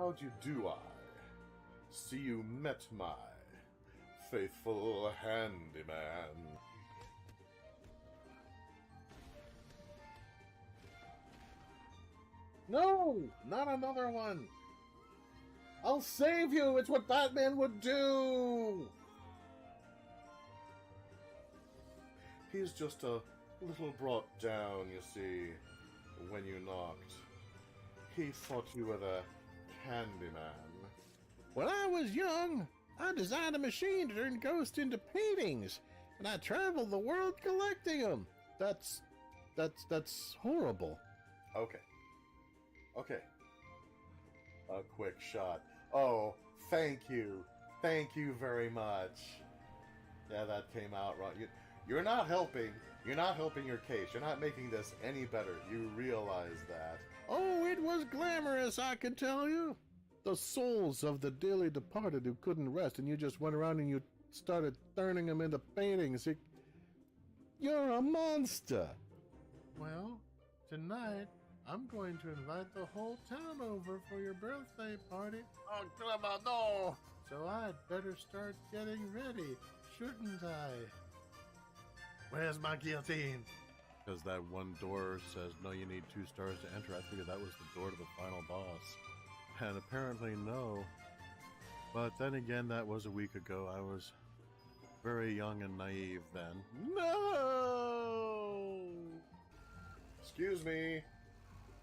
How'd you do, I? See you met my faithful handyman. No! Not another one! I'll save you! It's what Batman would do! He's just a little brought down, you see, when you knocked. He thought you were the Candyman. When I was young, I designed a machine to turn ghosts into paintings, and I traveled the world collecting them. That's horrible. Okay. A quick shot. Oh, thank you. Thank you very much. Yeah, that came out wrong. You're not helping. You're not helping your case. You're not making this any better. You realize that. Oh, it was glamorous, I can tell you. The souls of the dearly departed who couldn't rest, and you just went around and you started turning them into paintings. You're a monster. Well, tonight, I'm going to invite the whole town over for your birthday party. Oh, Grandma, no! So I'd better start getting ready, shouldn't I? Where's my guillotine? Because that one door says, no, you need 2 stars to enter. I figured that was the door to the final boss. And apparently no. But then again, that was a week ago. I was very young and naive then. No! Excuse me.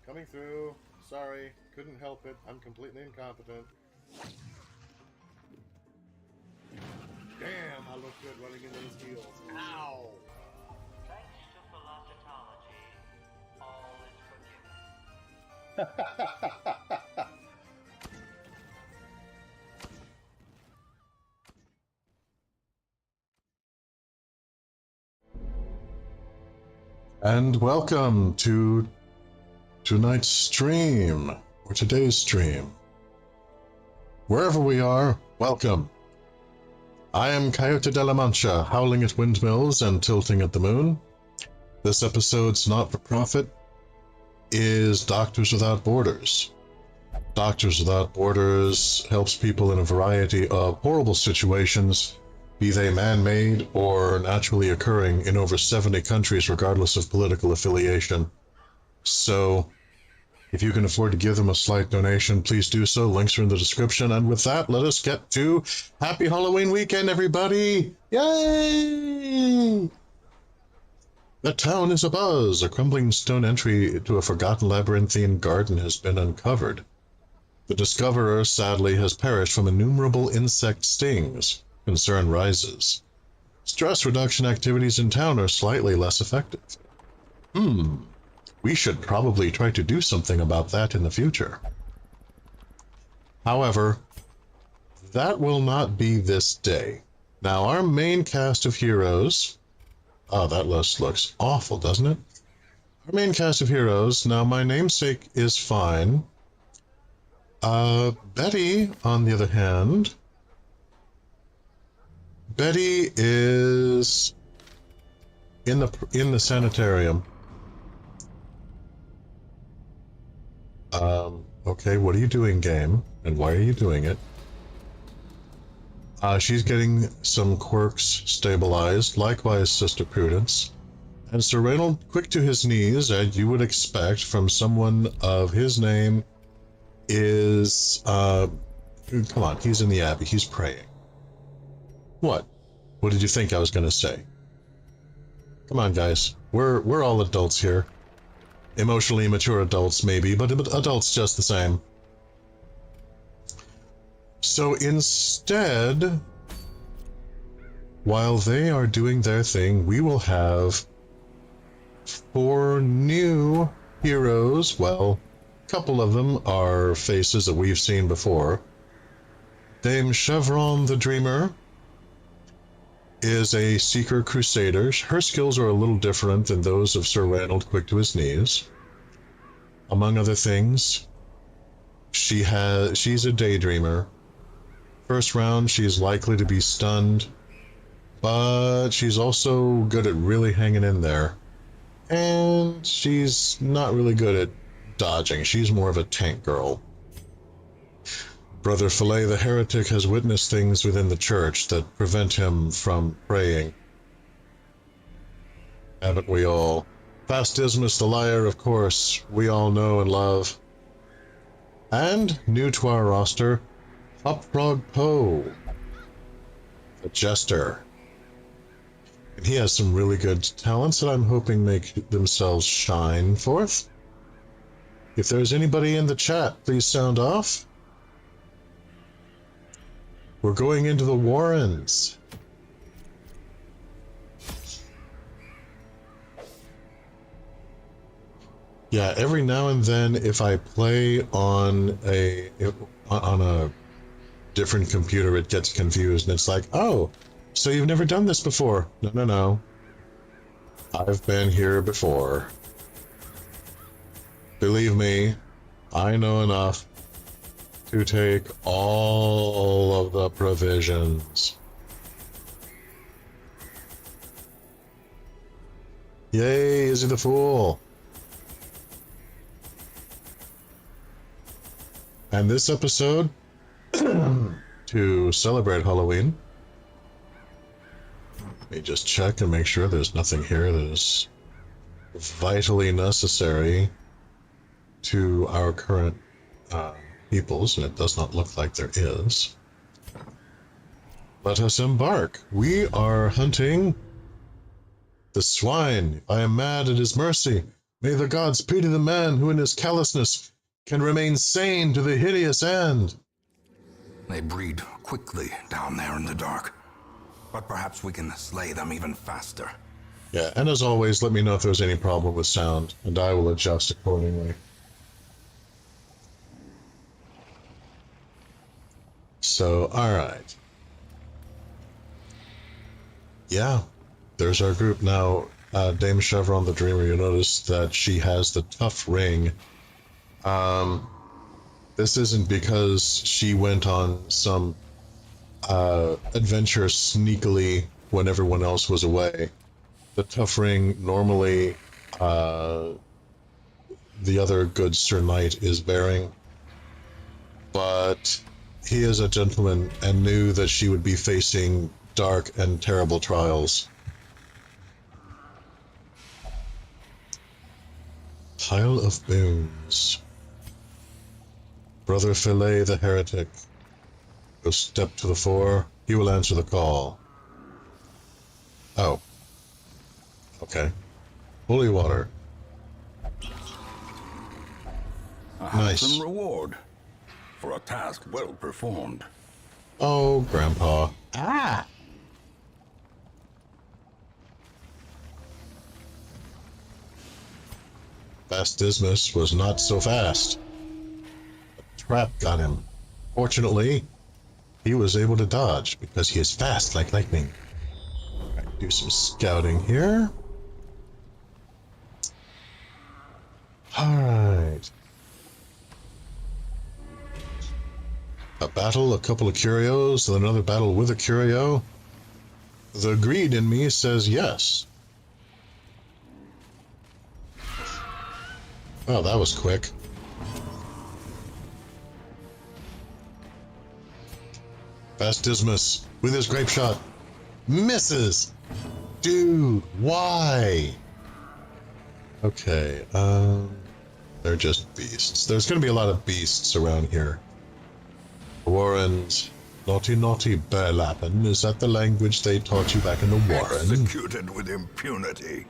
Coming through. Sorry. Couldn't help it. I'm completely incompetent. Damn, I look good running into those heels. Ow! Thanks to philosophy, all is forgiven. And welcome to tonight's stream, or today's stream. Wherever we are, welcome. I am Coyote de la Mancha, howling at windmills and tilting at the moon. This episode's not-for-profit is Doctors Without Borders. Doctors Without Borders helps people in a variety of horrible situations, be they man-made or naturally occurring, in over 70 countries regardless of political affiliation. So, if you can afford to give them a slight donation, please do so. Links are in the description. And with that, let us get to Happy Halloween weekend, everybody! Yay! The town is abuzz. A crumbling stone entry to a forgotten labyrinthine garden has been uncovered. The discoverer, sadly, has perished from innumerable insect stings. Concern rises. Stress reduction activities in town are slightly less effective. We should probably try to do something about that in the future. However, that will not be this day. Now, our main cast of heroes... Oh, that list looks awful, doesn't it? Our main cast of heroes... Now, my namesake is fine. Betty, on the other hand... Betty is... in the sanitarium. Okay, what are you doing, game? And why are you doing it? She's getting some quirks stabilized, likewise Sister Prudence. And Sir Reynold, quick to his knees, as you would expect from someone of his name, is, come on, he's in the Abbey, he's praying. What? What did you think I was gonna say? Come on, guys. We're all adults here. Emotionally immature adults, maybe, but adults just the same. So instead, while they are doing their thing, we will have 4 new heroes. Well, a couple of them are faces that we've seen before. Dame Chevron the Dreamer is a Seeker Crusader. Her skills are a little different than those of Sir Reynold, quick to his knees. Among other things, she's a Daydreamer. First round, she's likely to be stunned, but she's also good at really hanging in there. And she's not really good at dodging. She's more of a tank girl. Brother Fillet the heretic has witnessed things within the church that prevent him from praying. Haven't we all? Fastismus the liar, of course, we all know and love. And, new to our roster, Hopfrog Poe, the jester. And he has some really good talents that I'm hoping make themselves shine forth. If there's anybody in the chat, please sound off. We're going into the Warrens. Yeah, every now and then, if I play on a different computer, it gets confused, and it's like, oh, so you've never done this before? No. I've been here before. Believe me, I know enough to take all of the provisions. Yay, Izzy the Fool! And this episode, to celebrate Halloween, let me just check and make sure there's nothing here that is vitally necessary to our current peoples, and it does not look like there is. Let us embark. We are hunting the swine. I am mad at his mercy. May the gods pity the man who in his callousness can remain sane to the hideous end. They breed quickly down there in the dark, but perhaps we can slay them even faster. Yeah, and as always, let me know if there's any problem with sound, and I will adjust accordingly. So, alright. Yeah, there's our group now. Dame Chevron the Dreamer, you'll notice that she has the tough ring. This isn't because she went on some adventure sneakily when everyone else was away. The tough ring normally the other good Sir Knight is bearing, but he is a gentleman and knew that she would be facing dark and terrible trials. Pile of boons. Brother Fillet the heretic. Go step to the fore. He will answer the call. Oh. Okay. Holy water. A Nice. handsome reward for a task well performed. Oh, Grandpa. Ah! Fastismus was not so fast. A trap got him. Fortunately, he was able to dodge because he is fast like lightning. Alright, do some scouting here. Alright. A battle, a couple of curios, then another battle with a curio. The greed in me says yes. Oh, that was quick. Fastismus with his grape shot. Misses! Dude, why? Okay, they're just beasts. There's gonna be a lot of beasts around here. Warrens. Naughty, naughty Burlappen. Is that the language they taught you back in the Warren? Executed with impunity.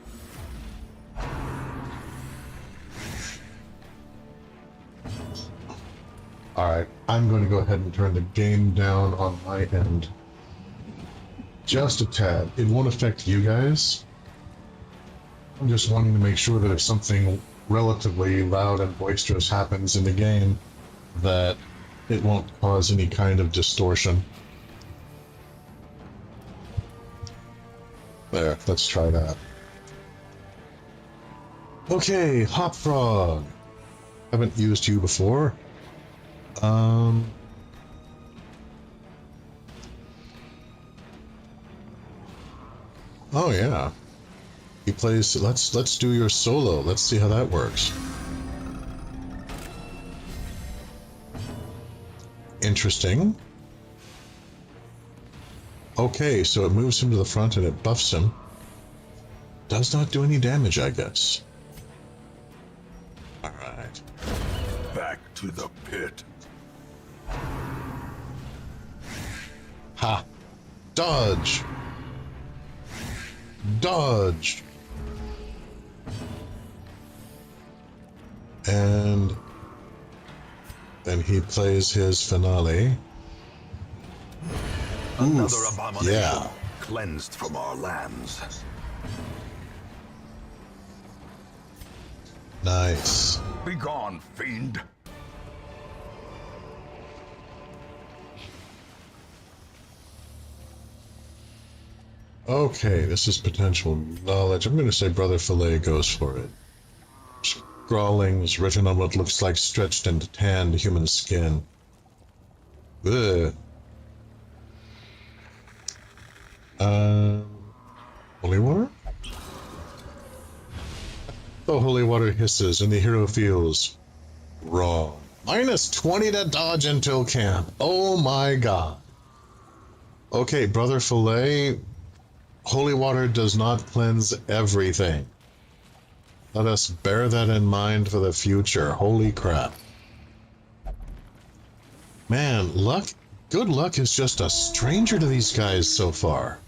Alright, I'm going to go ahead and turn the game down on my end. Just a tad. It won't affect you guys. I'm just wanting to make sure that if something relatively loud and boisterous happens in the game, that it won't cause any kind of distortion. There, let's try that. Okay, Hop Frog. Haven't used you before. Oh yeah. He plays. Let's do your solo. Let's see how that works. Interesting. Okay, so it moves him to the front and it buffs him. Does not do any damage, I guess. Alright. Back to the pit. Ha! Dodge! Dodge! And then he plays his finale. Another Oof, abomination yeah. cleansed from our lands. Nice. Begone, fiend. Okay, this is potential knowledge. I'm going to say Brother Fillet goes for it. Scrawlings written on what looks like stretched and tanned human skin. Ugh. Holy water? The holy water hisses and the hero feels wrong. Minus 20 to dodge until camp. Oh my god. Okay, Brother Fillet, holy water does not cleanse everything. Let us bear that in mind for the future. Holy crap. Man, luck, good luck is just a stranger to these guys so far.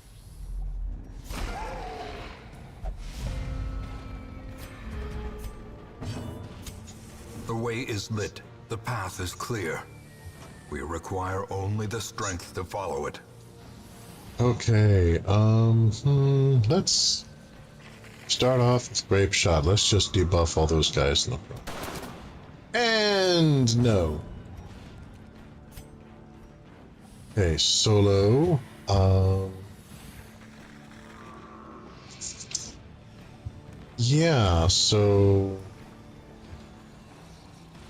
The way is lit. The path is clear. We require only the strength to follow it. Okay, let's start off with Grape Shot. Let's just debuff all those guys in the front. And no. Okay, Solo. Yeah, so...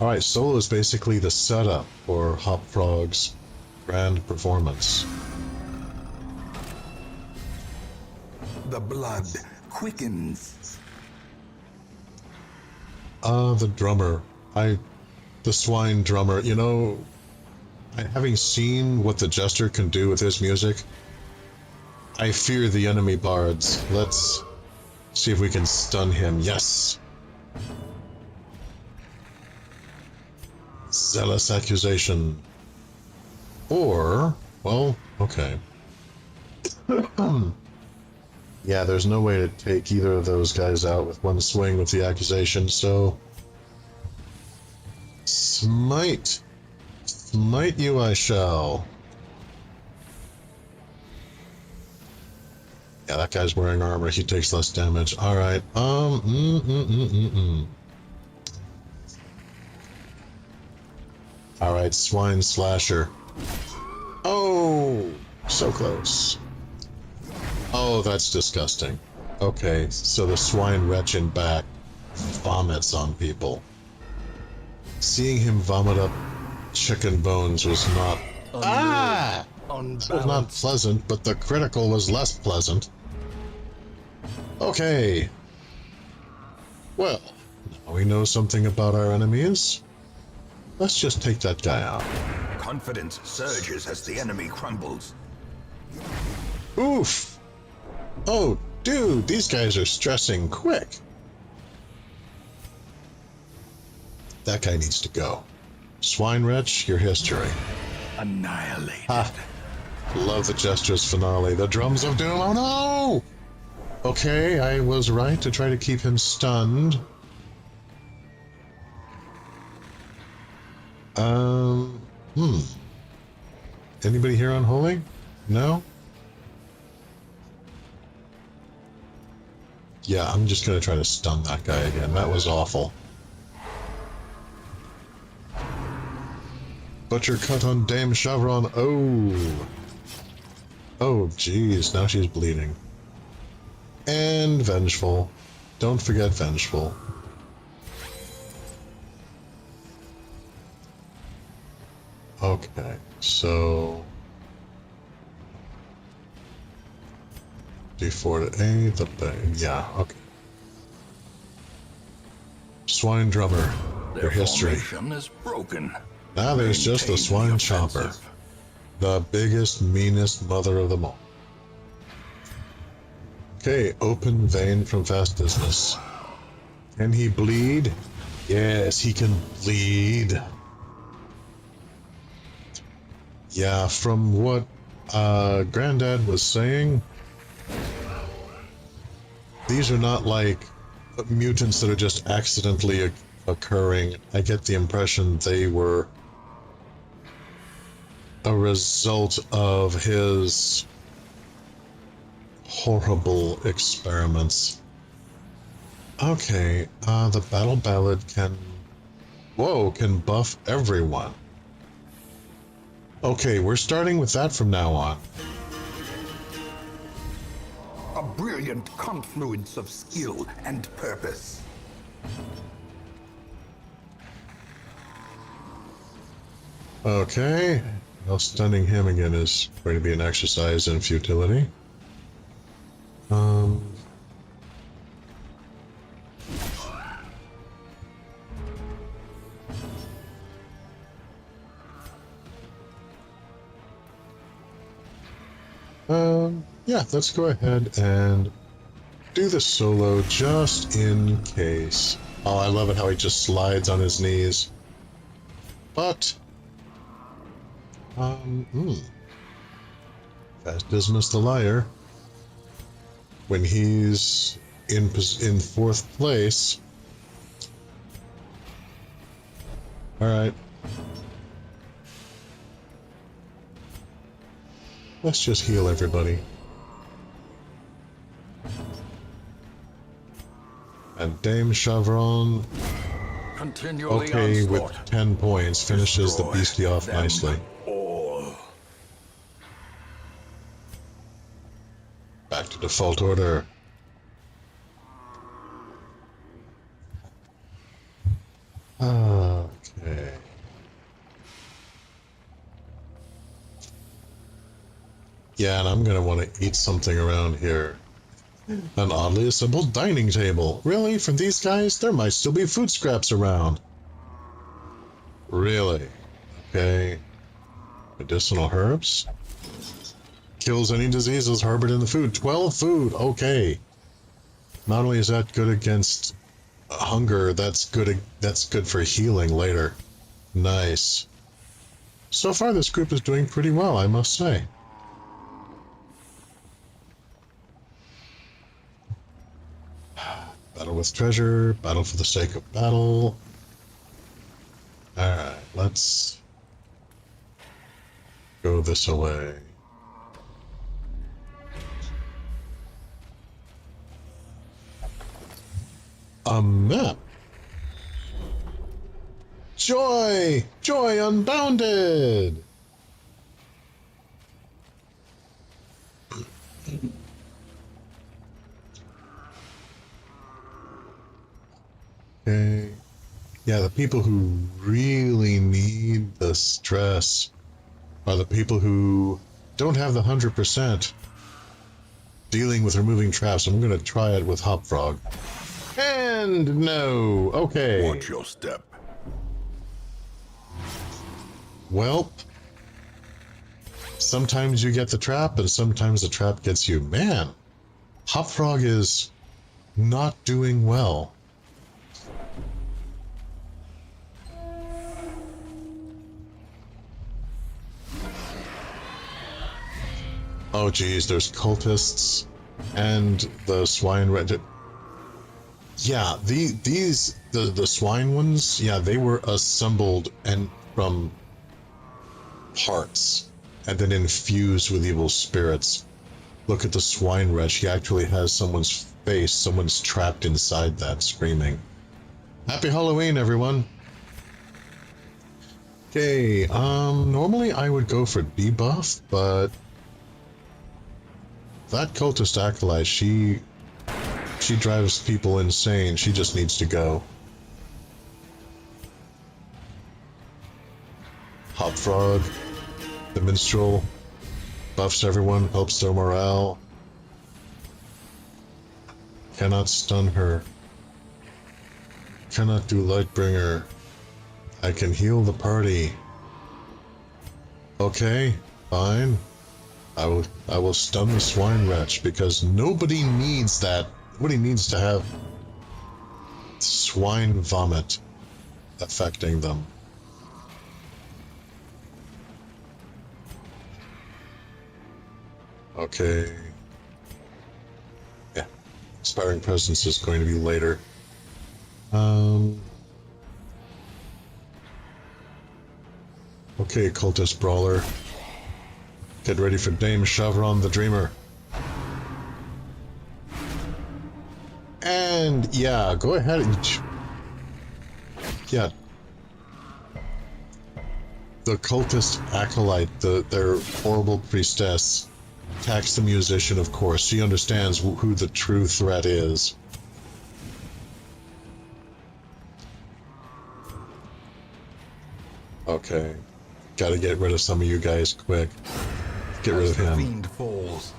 Alright, Solo is basically the setup for Hop Frog's grand performance. The blood quickens. The drummer. The Swine drummer. You know, having seen what the Jester can do with his music, I fear the enemy bards. Let's see if we can stun him. Yes! Zealous accusation. Or, well, okay. Yeah, there's no way to take either of those guys out with one swing with the accusation, so... Smite. Smite you I shall. Yeah, that guy's wearing armor, he takes less damage. Alright, Alright, Swine Slasher. Oh! So close. Oh, that's disgusting. Okay, so the Swine Wretch in back vomits on people. Seeing him vomit up chicken bones was not... It was not pleasant, but the critical was less pleasant. Okay. Well, now we know something about our enemies. Let's just take that guy out. Confidence surges as the enemy crumbles. Oof! Oh, dude, these guys are stressing quick. That guy needs to go. Swine Wretch, your history. Annihilated. Ha! Love the Jester's finale. The drums of doom. Oh no! Okay, I was right to try to keep him stunned. Anybody here unholy? No? Yeah, I'm just gonna try to stun that guy again. That was awful. Butcher cut on Dame Chevron. Oh. Oh, jeez. Now she's bleeding. And Vengeful. Don't forget Vengeful. Okay, so... D4 to A, the bang. Yeah, okay. Swine Drummer, your history. Formation is broken. Now there's just the Maintain swine the chomper. offensive. The biggest, meanest mother of them all. Okay, open vein from fastidiousness. Can he bleed? Yes, he can bleed. Yeah, from what Granddad was saying, these are not like mutants that are just accidentally occurring. I get the impression they were a result of his horrible experiments. Okay, the battle ballad can buff everyone. Okay, we're starting with that from now on. A brilliant confluence of skill and purpose. Okay, well, stunning him again is going to be an exercise in futility. Yeah, let's go ahead and do the solo just in case. Oh, I love it how he just slides on his knees. But, Fastidiousness the Liar, when he's in 4th place. Alright. Let's just heal everybody. And Dame Chevron, Continually okay, with onslaught. 10 points, finishes the Destroy beastie off them nicely. all. Back to default order. Okay. Yeah, and I'm gonna want to eat something around here. An oddly assembled dining table. Really? From these guys? There might still be food scraps around. Really? Okay. Medicinal herbs? Kills any diseases harbored in the food. 12 food. Okay. Not only is that good against hunger, that's good for healing later. Nice. So far this group is doing pretty well, I must say. Battle with treasure, battle for the sake of battle. Alright, let's go this way. A map. Joy! Joy unbounded! Okay. Yeah, the people who really need the stress are the people who don't have the 100% dealing with removing traps. I'm going to try it with Hop Frog. And no. Okay. Watch your step. Well, sometimes you get the trap, and sometimes the trap gets you. Man, Hop Frog is not doing well. Oh geez, there's cultists and the swine red. Yeah, the swine ones, yeah, they were assembled and from parts and then infused with evil spirits. Look at the swine wretch, he actually has someone's face, someone's trapped inside that, screaming. Happy Halloween, everyone! Okay, normally I would go for debuff, but that cultist acolyte, she drives people insane. She just needs to go. Hop Frog, the minstrel, buffs everyone, helps their morale. Cannot stun her. Cannot do Lightbringer. I can heal the party. Okay, fine. I will stun the swine wretch because nobody needs that. Nobody needs to have swine vomit affecting them. Okay. Yeah. Expiring presence is going to be later. Okay, cultist brawler. Get ready for Dame Chevron the Dreamer. And yeah, go ahead and... Yeah. The cultist acolyte, their horrible priestess, attacks the musician, of course. She understands who the true threat is. Okay. Gotta get rid of some of you guys quick. Get rid of him. As the fiend falls,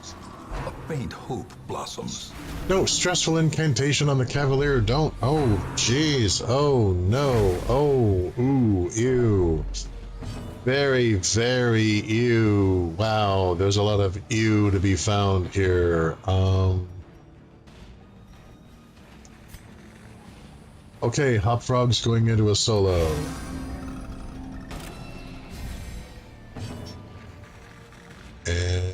a faint hope blossoms. No, stressful incantation on the Cavalier, don't. Oh, jeez. Oh, no. Oh, ooh, ew. Very, very ew. Wow, there's a lot of ew to be found here. Okay, Hop Frog's going into a solo. And...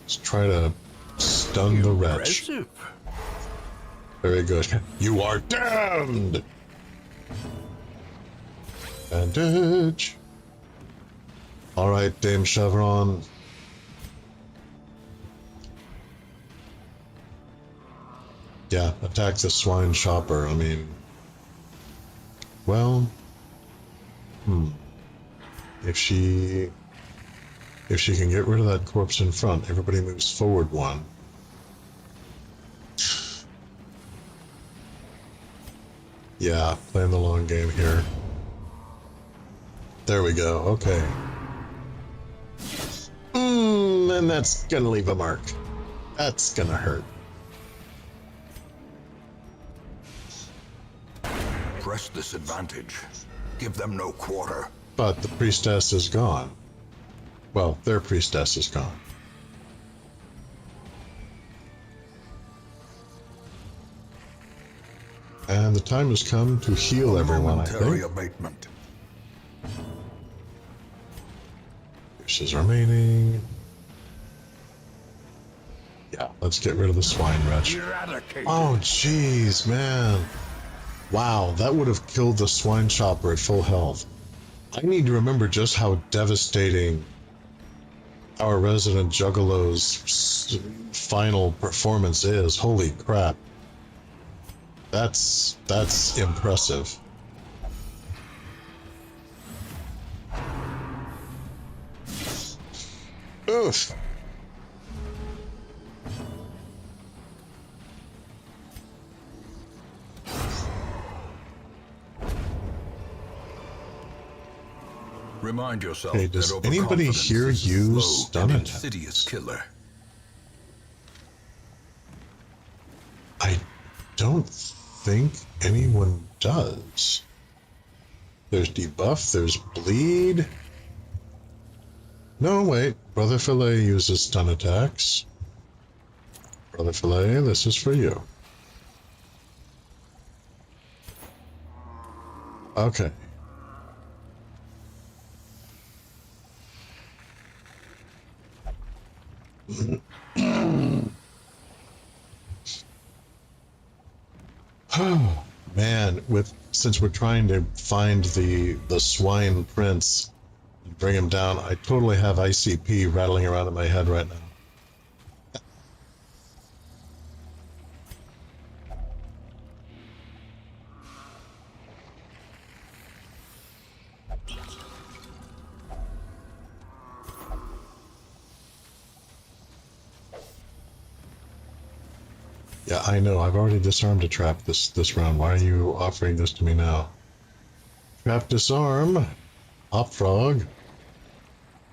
Let's try to stun the wretch. Very good. You are damned! Bandage. Alright, Dame Chevron. Yeah, attack the swine shopper. I mean... Well... If she can get rid of that corpse in front, everybody moves forward one. Yeah, playing the long game here. There we go, okay. And that's gonna leave a mark. That's gonna hurt. Press this advantage. Give them no quarter. But the priestess is gone. Well, their priestess is gone. And the time has come to heal everyone, I think. Abatement. This is remaining. Yeah, let's get rid of the swine wretch. Oh, jeez, man. Wow, that would have killed the swine chopper at full health. I need to remember just how devastating our resident Juggalo's final performance is. Holy crap. That's impressive. Oof. Remind yourself. Hey, does anybody here use stun attack? Insidious killer. I don't think anyone does. There's debuff, there's bleed. No, wait. Brother Filet uses stun attacks. Brother Filet, this is for you. Okay. Oh man, since we're trying to find the swine prince and bring him down, I totally have ICP rattling around in my head right now. Yeah, I know. I've already disarmed a trap this round. Why are you offering this to me now? Trap disarm. Hop frog.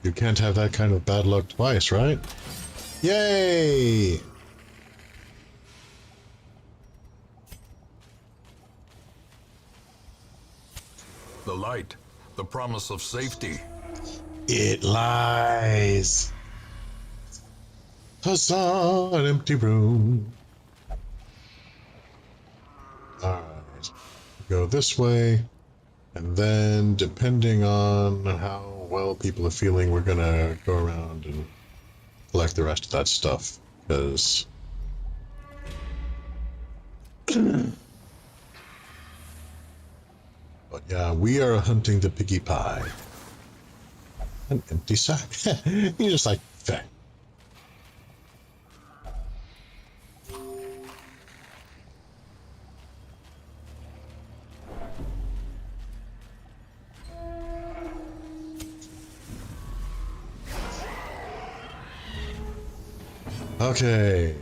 You can't have that kind of bad luck twice, right? Yay! The light, the promise of safety. It lies. Huzzah, an empty room. Alright. Go this way. And then, depending on how well people are feeling, we're gonna go around and collect the rest of that stuff. Because... But yeah, we are hunting the piggy pie. An empty sack. You just like, feh. Okay.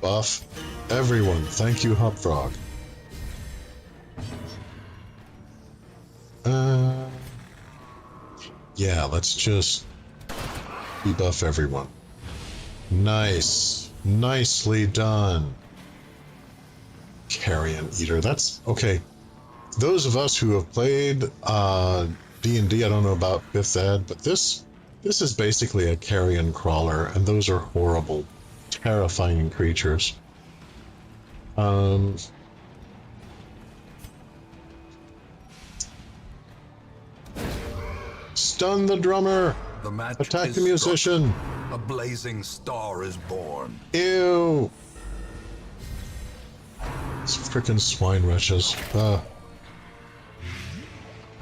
Buff. Everyone, thank you, Hopfrog. Yeah, let's just debuff everyone. Nice. Nicely done. Carrion Eater, that's... okay. Those of us who have played D&D, I don't know about 5th Ed, but this is basically a carrion crawler, and those are horrible, terrifying creatures. Stun the drummer! The match Attack is the musician! struck. A blazing star is born. Ew! These frickin' swine wretches.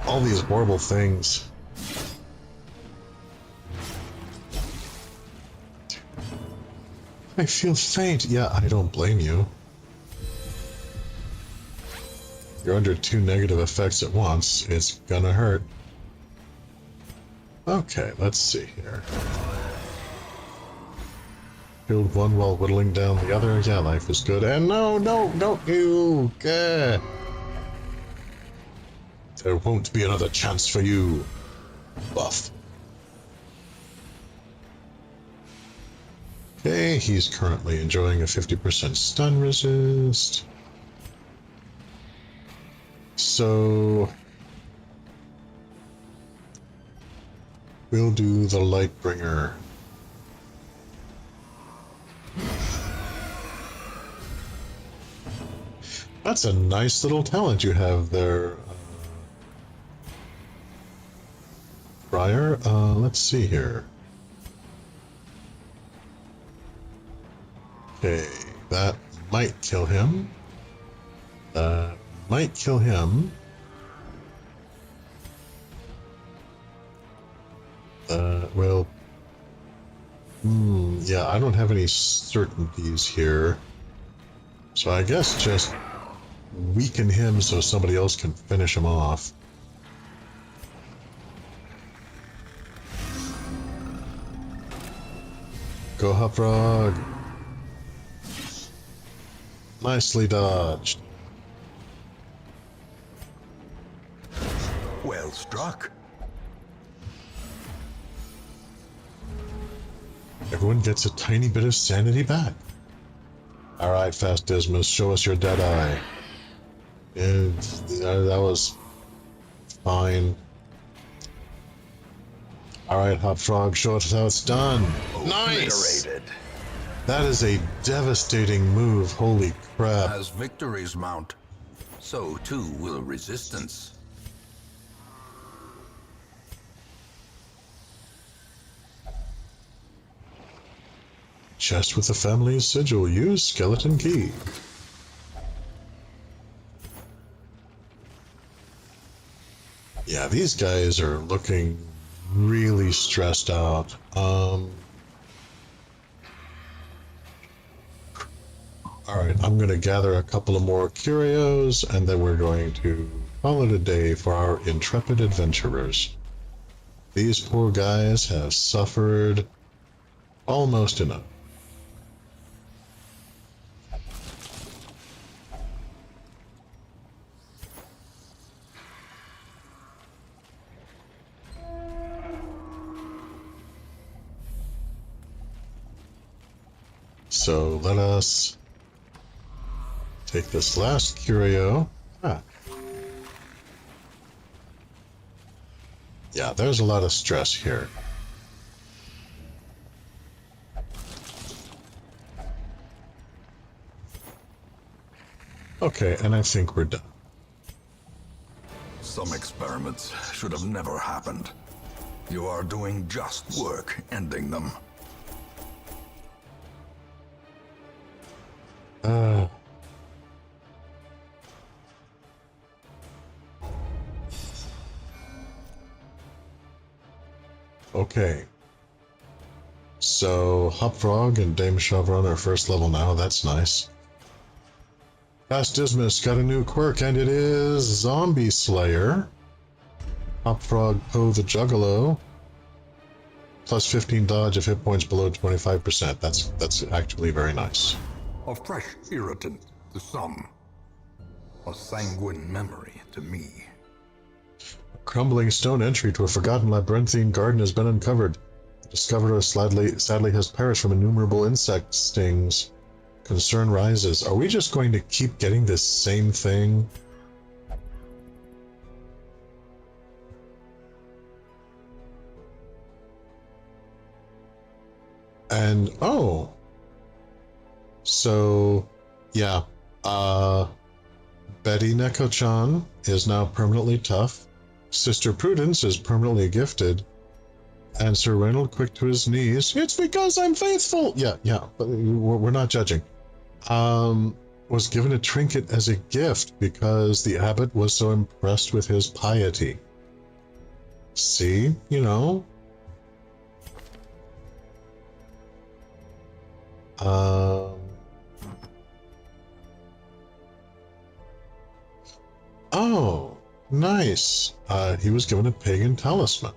All these horrible things. I feel faint. Yeah, I don't blame you. You're under 2 negative effects at once. It's gonna hurt. Okay, let's see here. Killed one while whittling down the other. Yeah, life is good. And no, don't you. There won't be another chance for you, Buff. Okay, he's currently enjoying a 50% stun resist. So... we'll do the Lightbringer. That's a nice little talent you have there, Briar. Let's see here. Okay, that might kill him. Might kill him. Well, yeah, I don't have any certainties here. So I guess just weaken him so somebody else can finish him off. Go Hopfrog. Nicely dodged. Well struck. Everyone gets a tiny bit of sanity back. Alright, Fast Dismas, show us your dead eye. And that was fine. Alright, Hopfrog, show us how it's done. Nice! Obliterated. That is a devastating move, holy crap. As victories mount, so too will resistance. Chest with the family's sigil, use skeleton key. Yeah, these guys are looking really stressed out. Alright, I'm going to gather a couple of more curios, and then we're going to call it a day for our intrepid adventurers. These poor guys have suffered almost enough. So let us take this last curio. Yeah, there's a lot of stress here. Okay, and I think we're done. Some experiments should have never happened. You are doing just work ending them. Okay. So, Hopfrog and Dame Chevron are first level now, that's nice. Fast Dismas got a new quirk, and it is Zombie Slayer. Hopfrog Poe the Juggalo. Plus 15 dodge if hit points below 25%. That's actually very nice. A fresh irritant to some. A sanguine memory to me. A crumbling stone entry to a forgotten labyrinthine garden has been uncovered. The discoverer sadly has perished from innumerable insect stings. Concern rises. Are we just going to keep getting this same thing? And, oh. So, yeah. Betty Neko-chan is now permanently tough. Sister Prudence is permanently gifted. And Sir Reynold, quick to his knees. It's because I'm faithful! Yeah, but we're not judging. Was given a trinket as a gift because the abbot was so impressed with his piety. See? You know? Oh, nice. He was given a pagan talisman.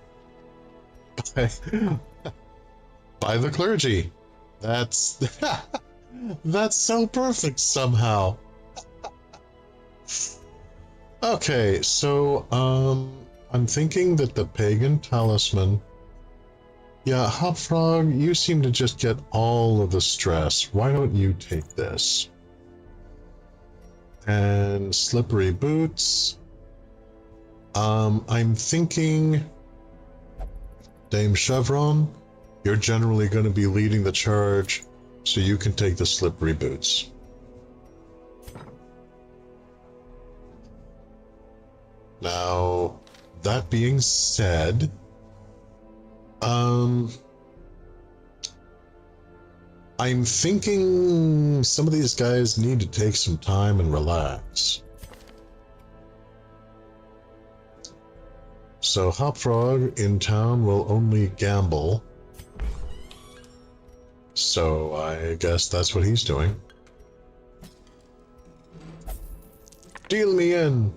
By the clergy. That's that's so perfect somehow. Okay, so I'm thinking that the pagan talisman. Yeah, Hopfrog, you seem to just get all of the stress. Why don't you take this? And slippery boots. I'm thinking Dame Chevron, you're generally going to be leading the charge, so you can take the slippery boots. Now, that being said, I'm thinking some of these guys need to take some time and relax. So Hopfrog in town will only gamble. So I guess that's what he's doing. Deal me in!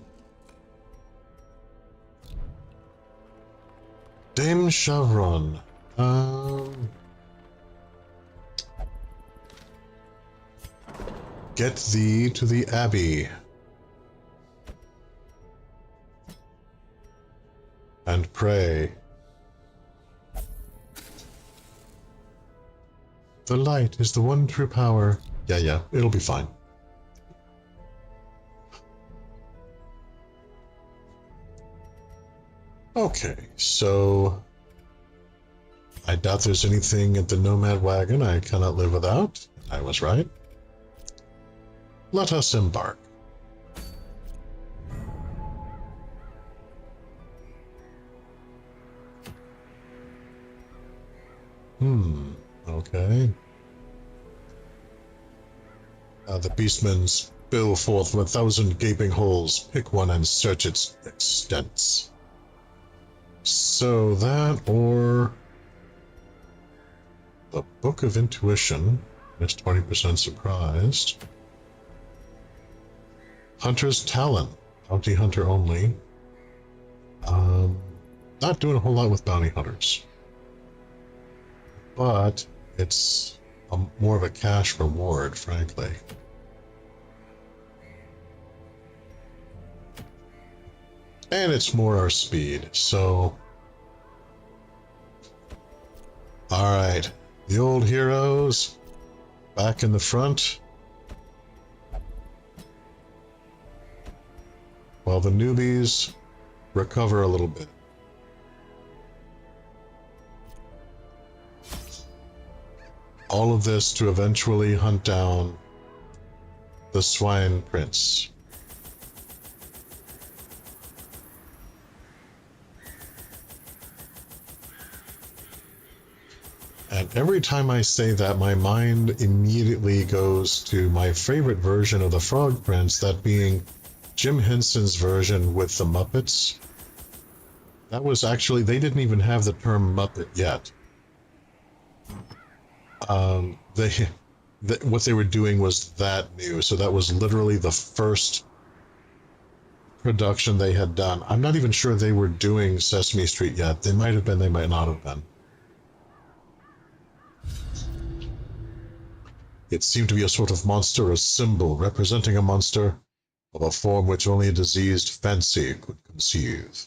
Dame Chevron. Get thee to the Abbey. And pray. The light is the one true power. Yeah, it'll be fine. Okay, so I doubt there's anything at the Nomad Wagon I cannot live without. I was right. Let us embark. Okay. The beastmen spill forth from 1,000 gaping holes. Pick one and search its extents. So that, or the Book of Intuition is 20% surprised. Hunter's Talon, bounty hunter only. Not doing a whole lot with bounty hunters, but it's more of a cash reward, frankly. And it's more our speed, so... Alright, the old heroes, back in the front. While the newbies recover a little bit. All of this to eventually hunt down the Swine Prince. And every time I say that, my mind immediately goes to my favorite version of the Frog Prince, that being Jim Henson's version with the Muppets. That was actually, they didn't even have the term Muppet yet. What they were doing was that new, so that was literally the first production they had done. I'm not even sure they were doing Sesame Street yet. They might have been, they might not have been. It seemed to be a sort of monster, a symbol representing a monster of a form which only a diseased fancy could conceive.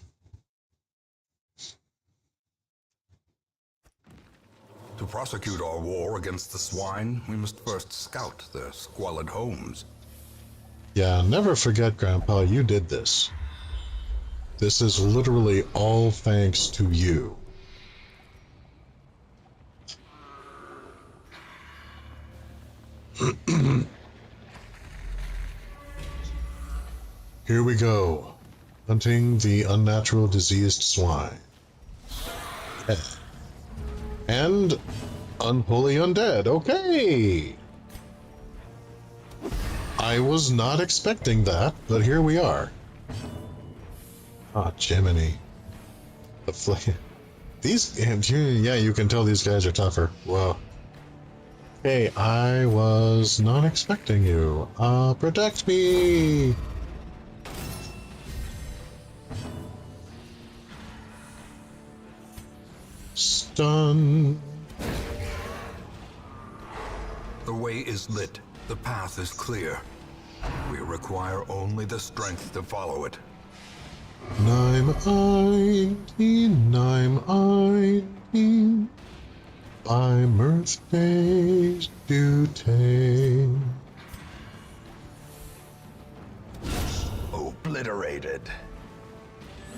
To prosecute our war against the swine, we must first scout their squalid homes. Yeah, never forget, Grandpa, you did this. This is literally all thanks to you. Here we go. Hunting the unnatural diseased swine. Yeah. And unholy undead. Okay! I was not expecting that, but here we are. Ah, Jiminy. These, yeah, you can tell these guys are tougher. Whoa. Hey, I was not expecting you. Protect me! Stun. The way is lit. The path is clear. We require only the strength to follow it. Nime ein, by mirthdays do take. Obliterated.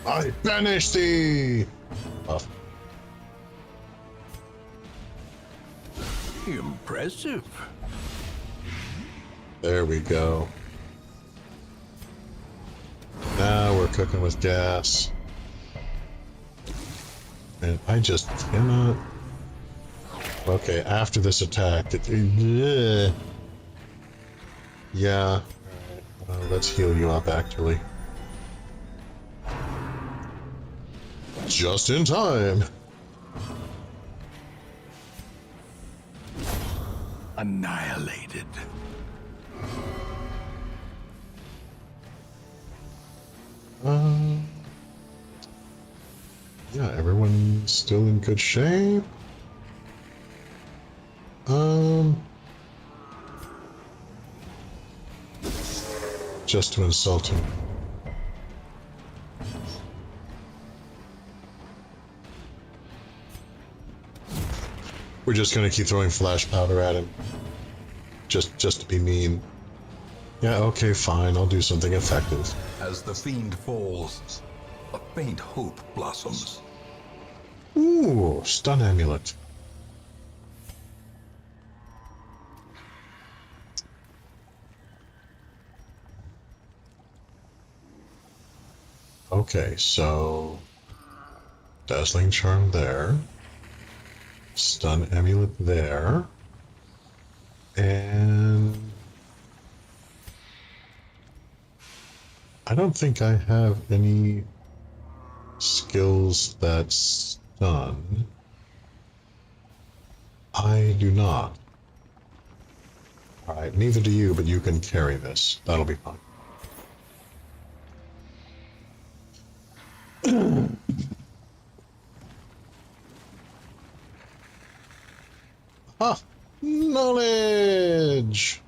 I banish thee! Impressive. There we go. Now we're cooking with gas. And I just cannot... Okay, after this attack, yeah. Alright, let's heal you up, actually. Just in time! Annihilated. Yeah, everyone's still in good shape. Just to insult him. We're just gonna keep throwing flash powder at him. Just to be mean. Yeah, okay, fine, I'll do something effective. As the fiend falls, a faint hope blossoms. Ooh, stun amulet. Okay, so dazzling charm there. Stun amulet there. And I don't think I have any skills that stun. I do not. Alright, neither do you, but you can carry this. That'll be fine. Ah! Knowledge!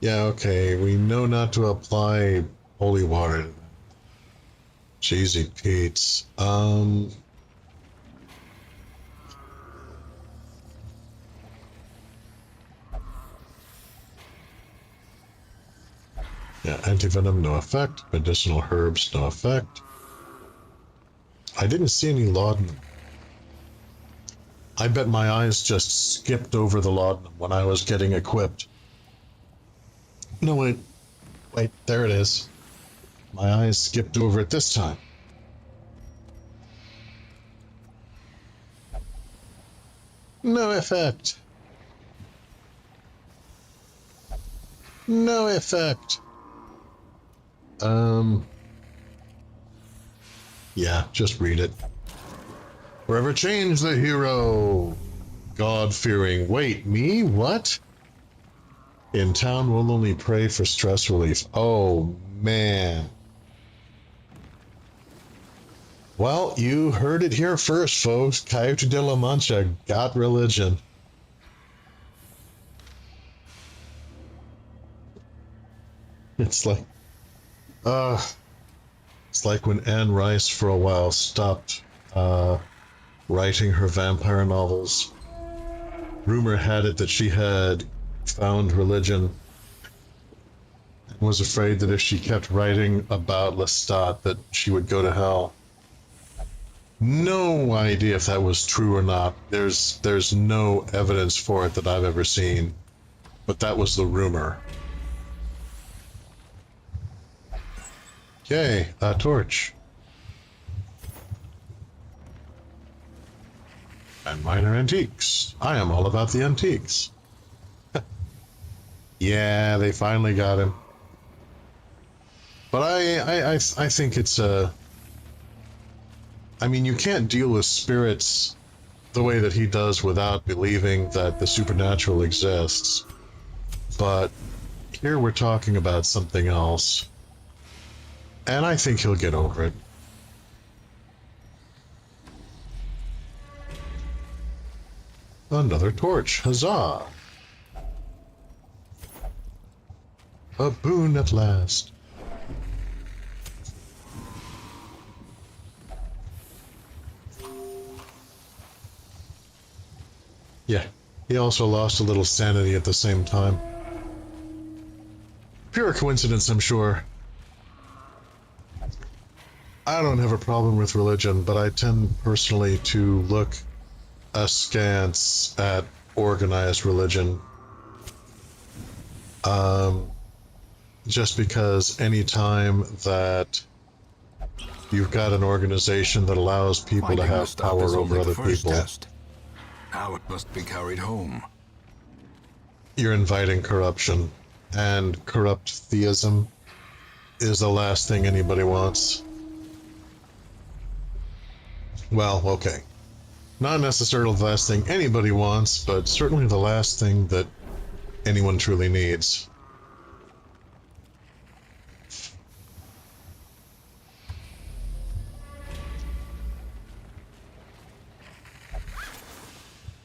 Yeah, okay, we know not to apply holy water to them. Cheesy Pete's. Yeah, antivenom, no effect. Medicinal herbs, no effect. I didn't see any laudanum. I bet my eyes just skipped over the laudanum when I was getting equipped. No, wait, there it is. My eyes skipped over it this time. No effect. No effect. Yeah, just read it. Forever change the hero. God-fearing. Wait, me? What? In town, we'll only pray for stress relief. Oh, man. Well, you heard it here first, folks. Coyote de la Mancha got religion. It's like when Anne Rice for a while stopped writing her vampire novels. Rumor had it that she had found religion and was afraid that if she kept writing about Lestat that she would go to hell. No idea if that was true or not. There's no evidence for it that I've ever seen, but that was the rumor. Okay, a torch. And minor antiques. I am all about the antiques. Yeah, they finally got him. But I think it's a... I mean, you can't deal with spirits the way that he does without believing that the supernatural exists. But here we're talking about something else. And I think he'll get over it. Another torch. Huzzah! A boon at last. Yeah, he also lost a little sanity at the same time. Pure coincidence, I'm sure. I don't have a problem with religion, but I tend personally to look askance at organized religion. Just because any time that you've got an organization that allows people to have power over other people, now it must be carried home. You're inviting corruption, and corrupt theism is the last thing anybody wants. Well, okay. Not necessarily the last thing anybody wants, but certainly the last thing that anyone truly needs.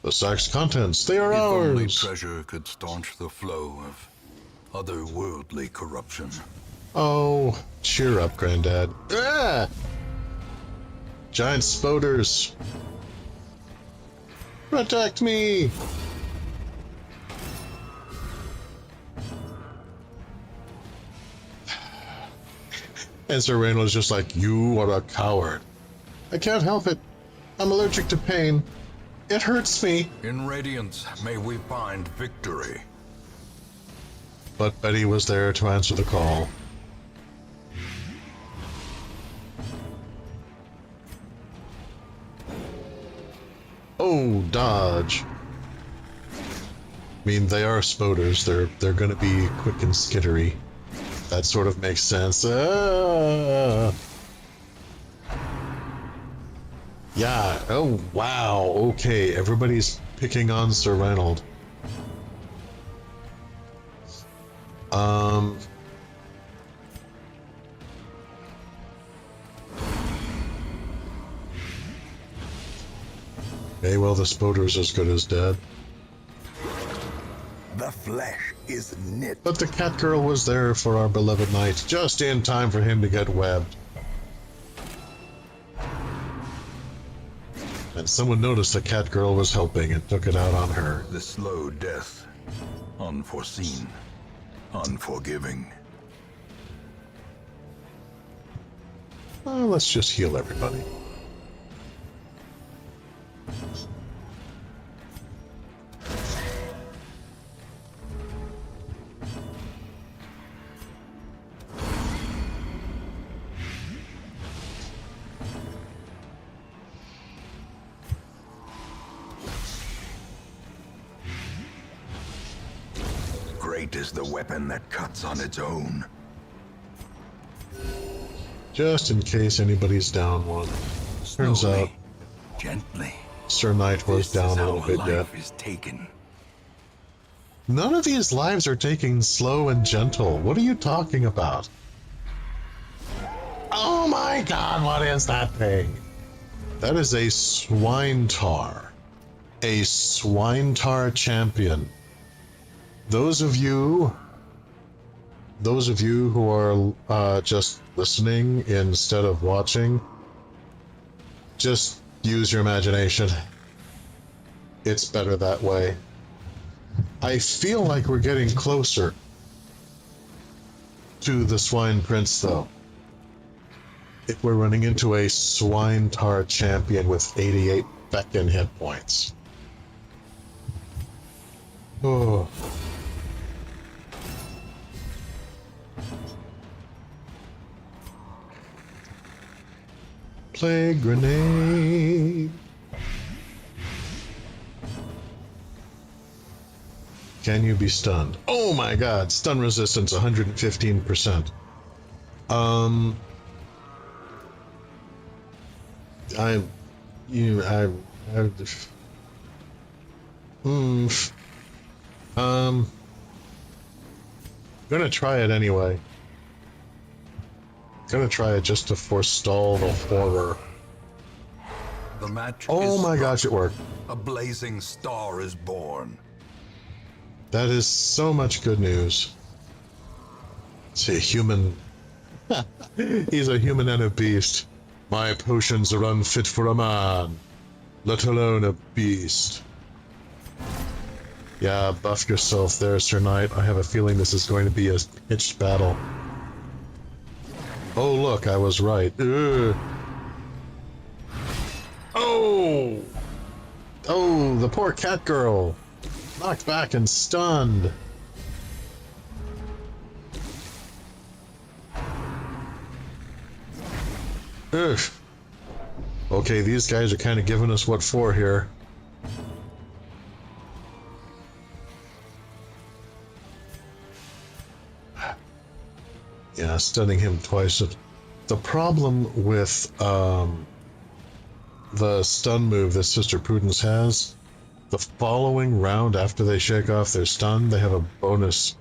The sack's contents, they are If ours! only treasure could staunch the flow of otherworldly corruption. Oh, cheer up, Granddad. Ah! Giant spoders! Protect me! And Sir Reynolds just like, you are a coward. I can't help it. I'm allergic to pain. It hurts me. In Radiance, may we find victory. But Betty was there to answer the call. Oh, dodge. I mean, they are spoders. They're gonna be quick and skittery. That sort of makes sense. Ah! Yeah, oh wow, okay, everybody's picking on Sir Reynold. Okay, well, the Spoder's as good as dead. The flesh is knit. But the cat girl was there for our beloved knight, just in time for him to get webbed. And someone noticed the cat girl was helping and took it out on her. The slow death. Unforeseen. Unforgiving. Let's just heal everybody. Restraint is the weapon that cuts on its own. Just in case anybody's down one. Turns Slowly, out gently. Sir Knight was This down is a how little bit yet. life is taken. None of these lives are taking slow and gentle. What are you talking about? Oh my god, what is that thing? That is a Swine Tar. A Swine Tar champion. Those of you who are just listening instead of watching, just use your imagination. It's better that way. I feel like we're getting closer to the Swine Prince, though. If we're running into a Swine Tar champion with 88 Becken hit points. Oh. Plague grenade. Can you be stunned? Oh my god, stun resistance 115%. Gonna try it anyway. Gonna try it just to forestall the horror. The match Oh is my struck. gosh, it worked. A blazing star is born. That is so much good news. It's a human. He's a human and a beast. My potions are unfit for a man, let alone a beast. Yeah, buff yourself there, Sir Knight. I have a feeling this is going to be a pitched battle. Oh, look, I was right. Ugh. Oh! Oh, the poor cat girl. Knocked back and stunned. Ugh. Okay, these guys are kind of giving us what for here. Yeah, stunning him twice. The problem with the stun move that Sister Prudence has, the following round after they shake off their stun, they have a bonus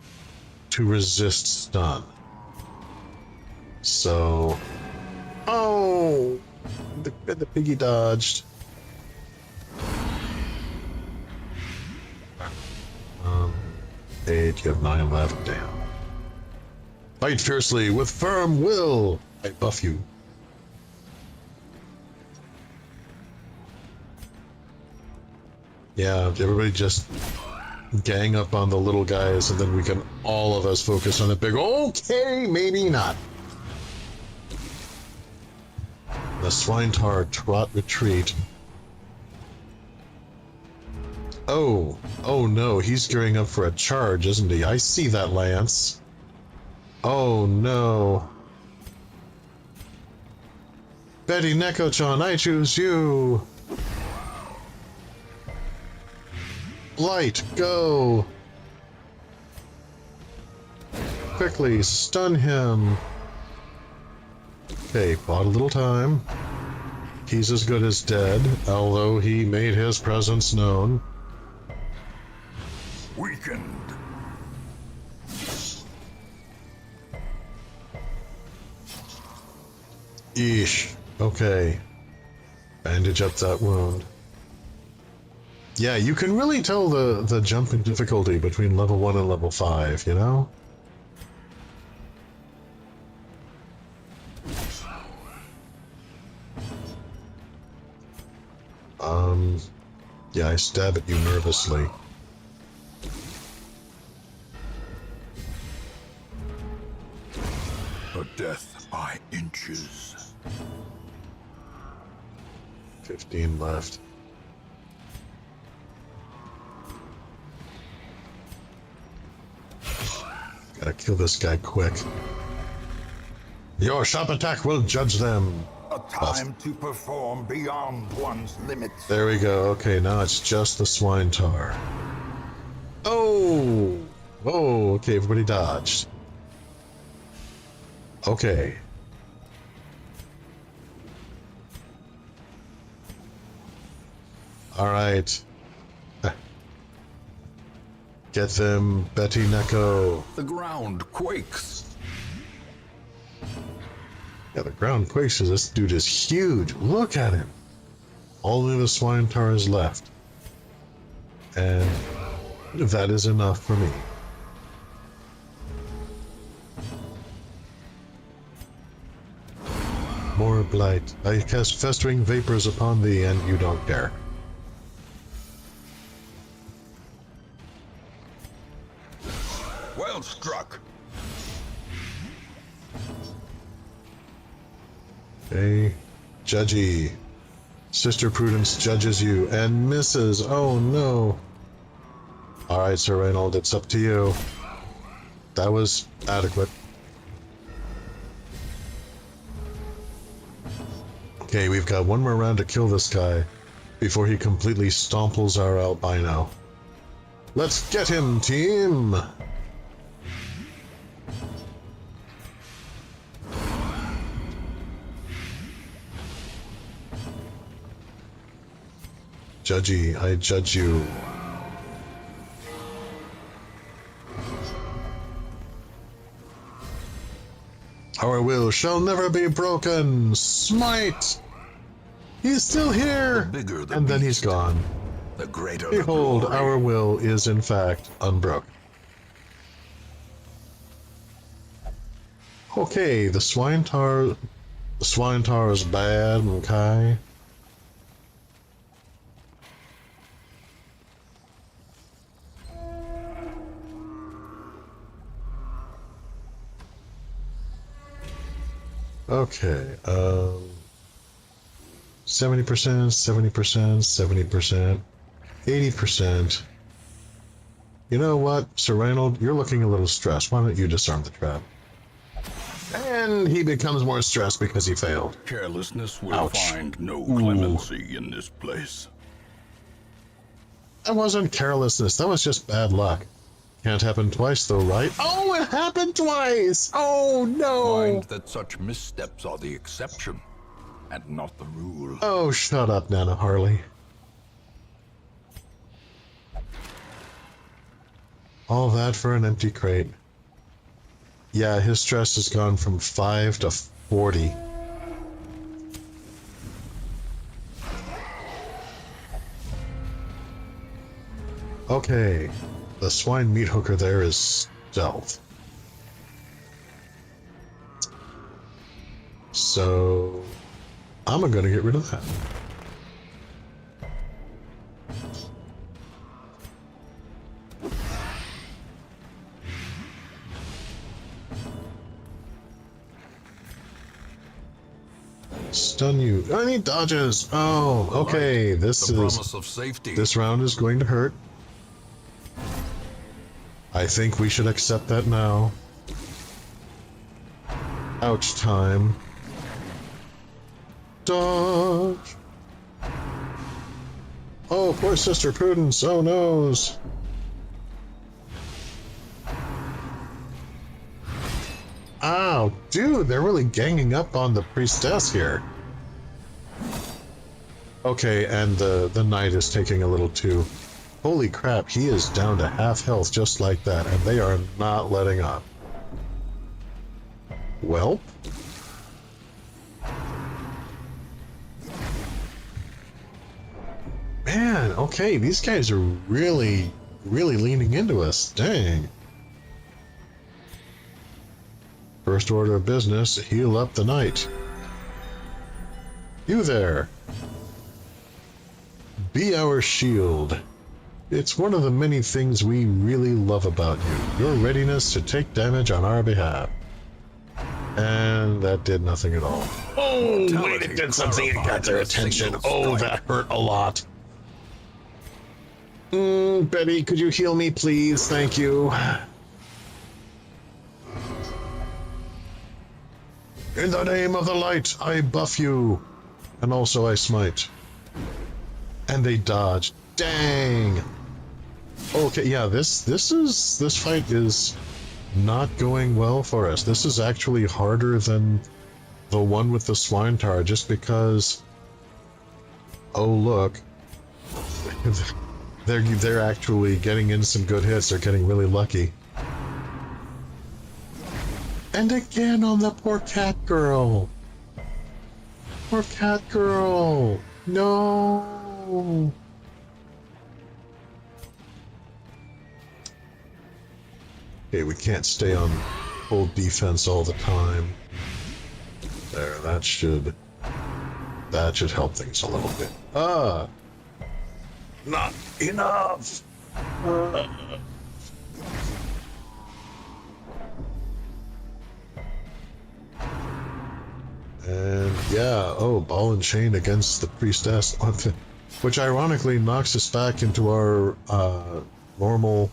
to resist stun. So... Oh! The piggy dodged. Eight, you have 9 left. Damn. Fight fiercely with firm will. I buff you. Yeah, everybody just gang up on the little guys, and then we can all of us focus on the big. Okay, maybe not. The Swine Tar trot retreat. Oh no, he's gearing up for a charge, isn't he? I see that, Lance. Oh no. Betty Neko-chan, I choose you. Blight, go. Quickly, stun him. Okay, bought a little time. He's as good as dead, although he made his presence known. Weakened. Eesh. Okay. Bandage up that wound. Yeah, you can really tell the jump in difficulty between level 1 and level 5, you know? Yeah, I stab at you nervously. A death by inches. 15 left. Gotta kill this guy quick. Your sharp attack will judge them. A time to perform beyond one's limits. There we go. Okay, now it's just the Swine Tar. Oh! Oh, okay, everybody dodged. Okay. Alright. Get them, Betty Neko. The ground quakes. Yeah, the ground quakes because this dude is huge. Look at him. Only the swine tar is left. And that is enough for me. More blight. I cast festering vapors upon thee, and you don't care. Well struck. Okay. Judgy. Sister Prudence judges you and misses. Oh no. Alright, Sir Reynold, it's up to you. That was adequate. Okay, we've got one more round to kill this guy before he completely stomples our albino. Let's get him, team! Judgy, I judge you. Our will shall never be broken. Smite! He's still here! The bigger the And then he's beast, gone. the greater Behold, the glory. our will is in fact unbroken. Okay, the swine tar is bad, okay. Okay, 70%, 70%, 70%, 80%. You know what, Sir Reynold, you're looking a little stressed. Why don't you disarm the trap? And he becomes more stressed because he failed. Carelessness will Ouch. find no Ooh. clemency in this place. That wasn't carelessness, that was just bad luck. Can't happen twice though, right? Oh, it happened twice! Oh no! Mind that such missteps are the exception, and not the rule. Oh, shut up, Nana Harley. All that for an empty crate. Yeah, his stress has gone from 5 to 40. Okay, the swine meat hooker there is stealth. So, I'm gonna get rid of that. Stun you. I need dodges. Oh, okay. This The is promise of safety. this round is going to hurt. I think we should accept that now. Ouch time. Dodge. Oh, poor Sister Prudence. Oh, noes. Ow, dude, they're really ganging up on the priestess here. Okay, and the knight is taking a little too. Holy crap, he is down to half health just like that, and they are not letting up. Well. Man, okay, these guys are really leaning into us. Dang. First order of business, heal up the knight. You there. Be our shield. It's one of the many things we really love about you. Your readiness to take damage on our behalf. And that did nothing at all. Oh, wait, it did something. It got their attention. Oh, that hurt a lot. Betty, could you heal me, please? Thank you. In the name of the light, I buff you. And also I smite. And they dodge. Dang. Okay, yeah, this fight is not going well for us. This is actually harder than the one with the swine tower, just because. Oh look, they're actually getting in some good hits. They're getting really lucky. And again on the poor cat girl. Poor cat girl. No. Okay, we can't stay on full defense all the time. There, that should help things a little bit. Not enough. And yeah, ball and chain against the priestess, which ironically knocks us back into our normal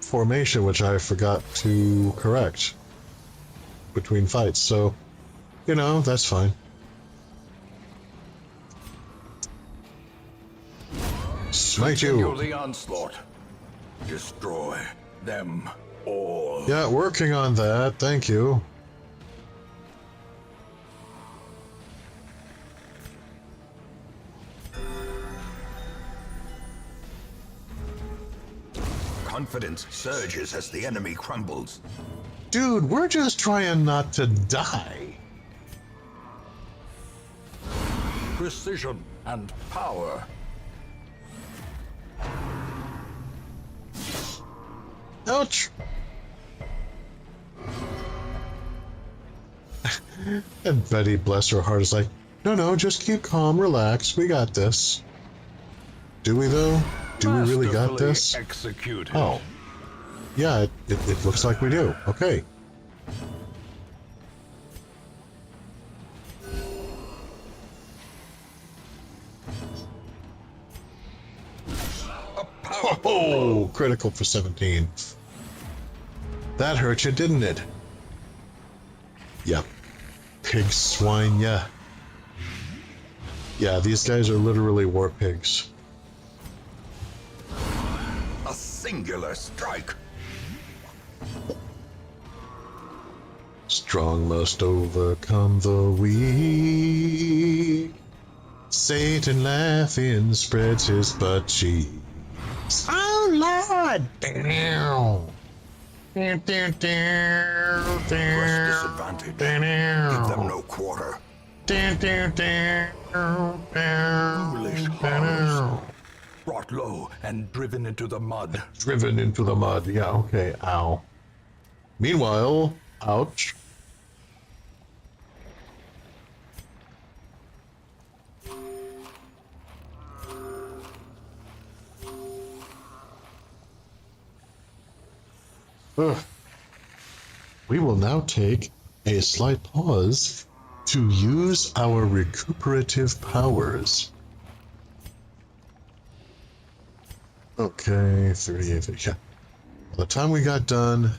formation, which I forgot to correct between fights. So, that's fine. Smite you. Continue the onslaught. Destroy them all. Yeah, working on that. Thank you. Confidence surges as the enemy crumbles. Dude, we're just trying not to die. Precision and power. Ouch. And Betty, bless her heart, is like, no, just keep calm, relax, we got this. Do we though? Do we really got this? Executed. Oh. Yeah, it looks like we do. Okay. Oh, critical for 17. That hurt you, didn't it? Yep. Pig swine, yeah. Yeah, these guys are literally war pigs. A singular strike. Strong must overcome the weak. Satan laughing spreads his butt cheeks. Oh Lord! Press disadvantage. Give them no quarter. Foolish horrors. Brought low and driven into the mud. Driven into the mud. Yeah, okay. Ow. Meanwhile, ouch. Ugh. We will now take a slight pause to use our recuperative powers. Okay, 38. Yeah. By the time we got done,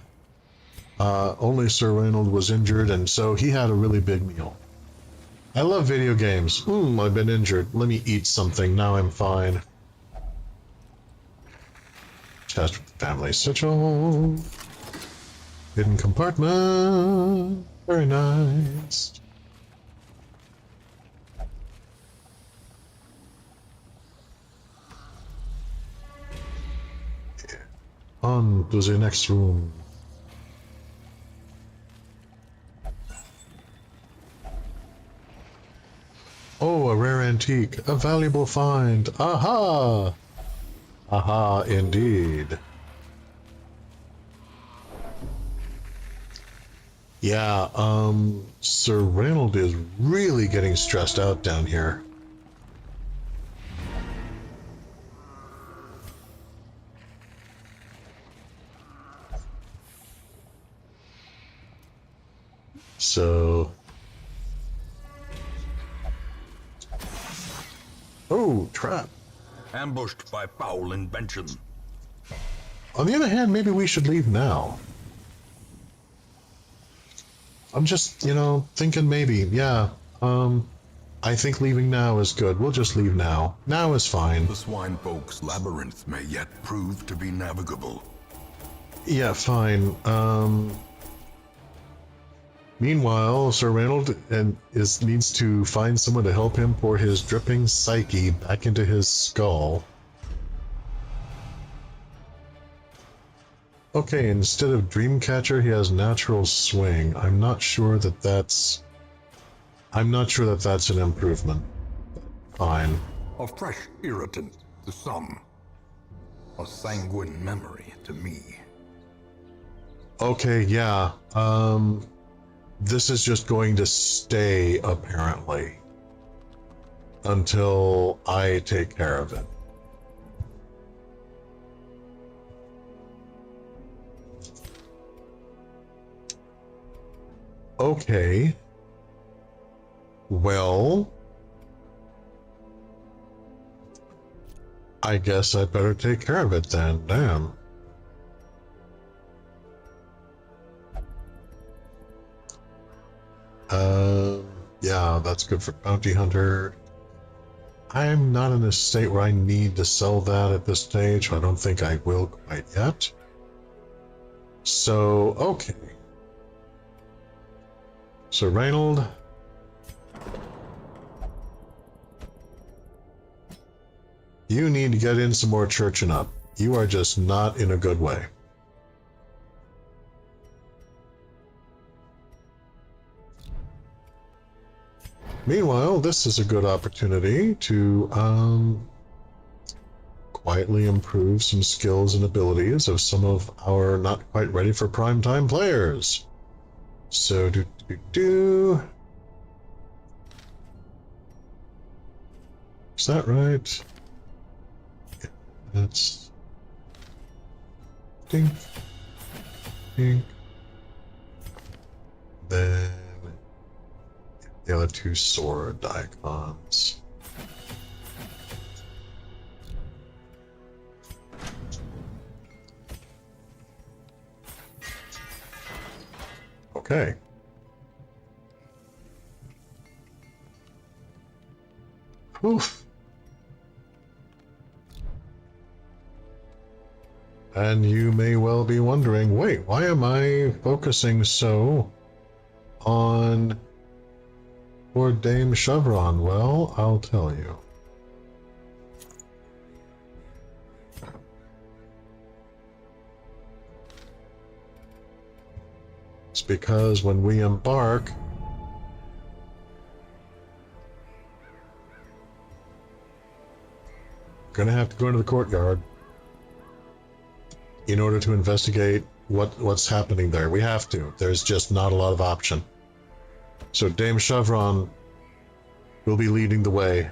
only Sir Reynold was injured, and so he had a really big meal. I love video games. I've been injured. Let me eat something. Now I'm fine. Test family sigil. Hidden compartment. Very nice. On to the next room. Oh, a rare antique. A valuable find. Aha! Aha, indeed. Yeah, Sir Reynold is really getting stressed out down here. So... Oh, trap. Ambushed by foul invention. On the other hand, maybe we should leave now. I'm just, thinking maybe, yeah. I think leaving now is good. We'll just leave now. Now is fine. The swine folk's labyrinth may yet prove to be navigable. Yeah, fine. Meanwhile, Sir Reynold needs to find someone to help him pour his dripping psyche back into his skull. Okay, instead of Dreamcatcher, he has Natural Swing. I'm not sure that that's an improvement. Fine. A fresh irritant to some. A sanguine memory to me. Okay, yeah. This is just going to stay, apparently, until I take care of it. Okay. Well, I guess I'd better take care of it then. Damn. Yeah, that's good for Bounty Hunter. I'm not in a state where I need to sell that at this stage. I don't think I will quite yet. So, okay. So, Reynold. You need to get in some more churching up. You are just not in a good way. Meanwhile, this is a good opportunity to quietly improve some skills and abilities of some of our not quite ready for prime time players. So, Is that right? Yeah, that's... Dink. Dink. Then... the other two sword icons. Okay. Oof. And you may well be wondering, wait, why am I focusing so on poor Dame Chevron? Well, I'll tell you. It's because when we embark, we're gonna have to go into the courtyard in order to investigate what's happening there. We have to. There's just not a lot of option. So Dame Chevron will be leading the way.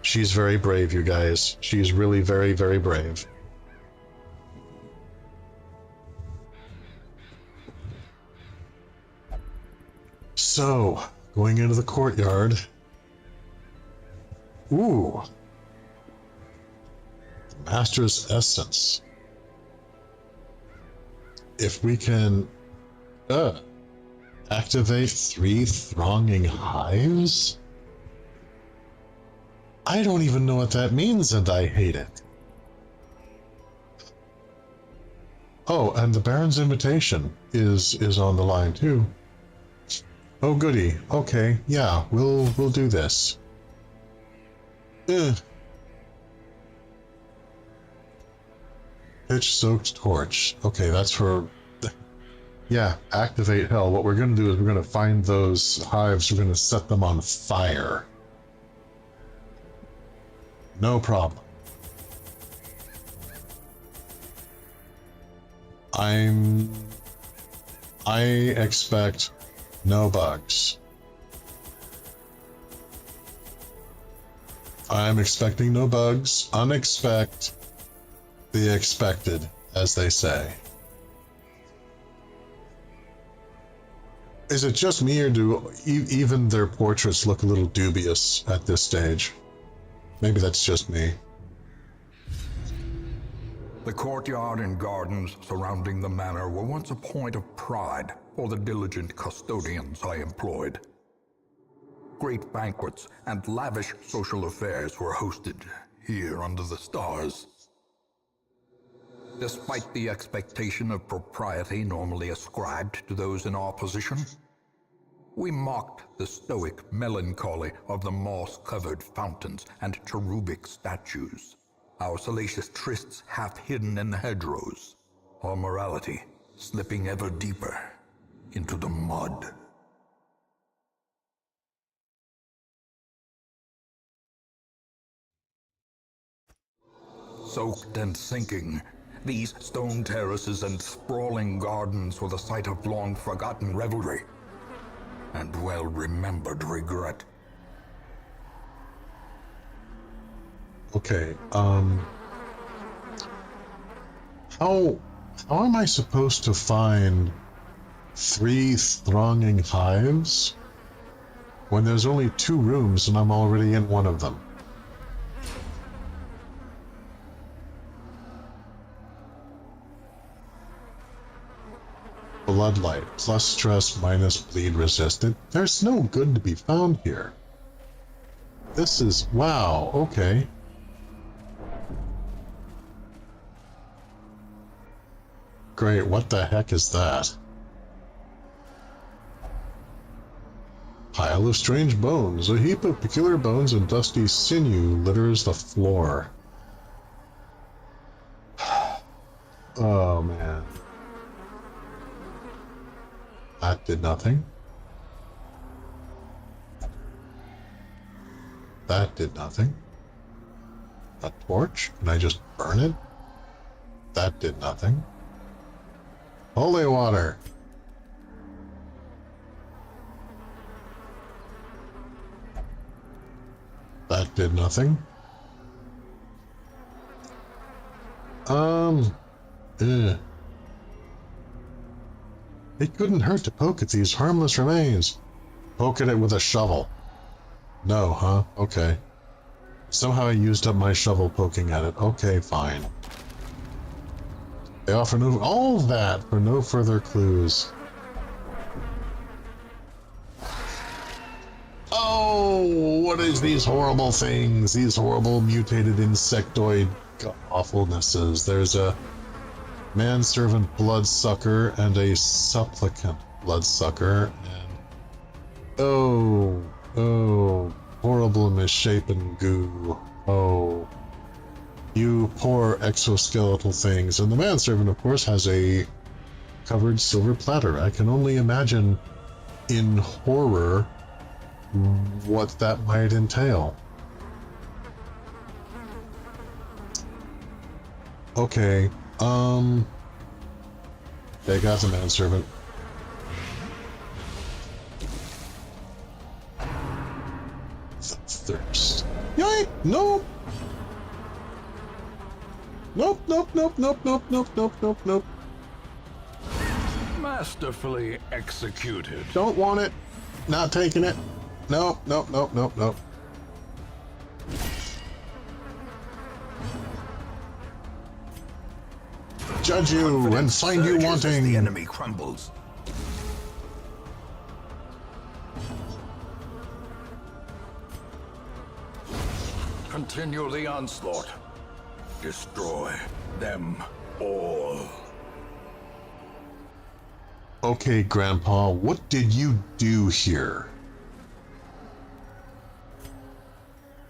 She's very brave, you guys. She's really very, very brave. So, going into the courtyard. Ooh. Master's Essence. If we can... activate 3 thronging hives? I don't even know what that means, and I hate it. Oh, and the Baron's invitation is on the line too. Oh goody. Okay, yeah, we'll do this. Pitch-soaked torch. Okay, that's for... Yeah, activate hell. What we're going to do is we're going to find those hives, we're going to set them on fire. No problem. I expect no bugs. I'm expecting no bugs. Unexpect the expected, as they say. Is it just me, or do even their portraits look a little dubious at this stage? Maybe that's just me. The courtyard and gardens surrounding the manor were once a point of pride for the diligent custodians I employed. great banquets and lavish social affairs were hosted here under the stars. Despite the expectation of propriety normally ascribed to those in our position, we mocked the stoic melancholy of the moss-covered fountains and cherubic statues, our salacious trysts half hidden in the hedgerows, our morality slipping ever deeper into the mud. Soaked and sinking, these stone terraces and sprawling gardens were the site of long-forgotten revelry and well-remembered regret. Okay, how am I supposed to find 3 thronging hives when there's only 2 rooms and I'm already in one of them? Bloodlight, plus stress, minus bleed resistant. There's no good to be found here. This is... wow, okay. Great, what the heck is that? Pile of strange bones. A heap of peculiar bones and dusty sinew litters the floor. Oh, man. That did nothing. That did nothing. A torch? Can I just burn it? That did nothing. Holy water! That did nothing. It couldn't hurt to poke at these harmless remains. Poke at it with a shovel. No, huh? Okay. Somehow I used up my shovel poking at it. Okay, fine. They offer no... all that for no further clues. Oh, what is these horrible things? These horrible mutated insectoid awfulnesses. There's a manservant bloodsucker and a supplicant bloodsucker, and oh, horrible misshapen goo. Oh, you poor exoskeletal things. And the manservant, of course, has a covered silver platter. I can only imagine in horror what that might entail. Okay, they got the manservant. The thirst. Yay! Nope! Nope, nope, nope, nope, nope, nope, nope, nope, nope. Masterfully executed. Don't want it. Not taking it. Nope, nope, nope, nope, nope. Judge you and find you wanting. The enemy crumbles. Continue the onslaught. Destroy them all. Okay, Grandpa, what did you do here?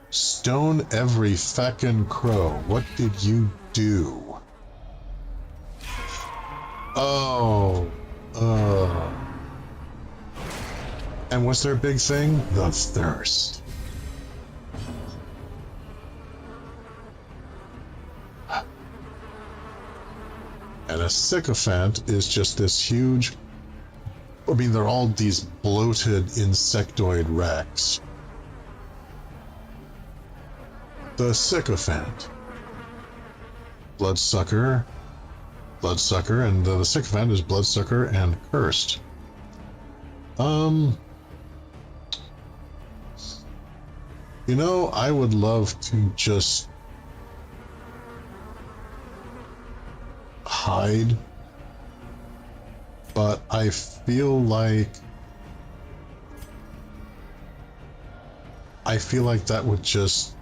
Stone every feckin' crow. What did you do? Oh, and what's their big thing? The thirst. And a sycophant is just this huge... I mean, they're all these bloated insectoid wrecks. The sycophant. Bloodsucker, and the sycophant is bloodsucker and cursed. You know, I would love to just hide, but I feel like I feel like that would just...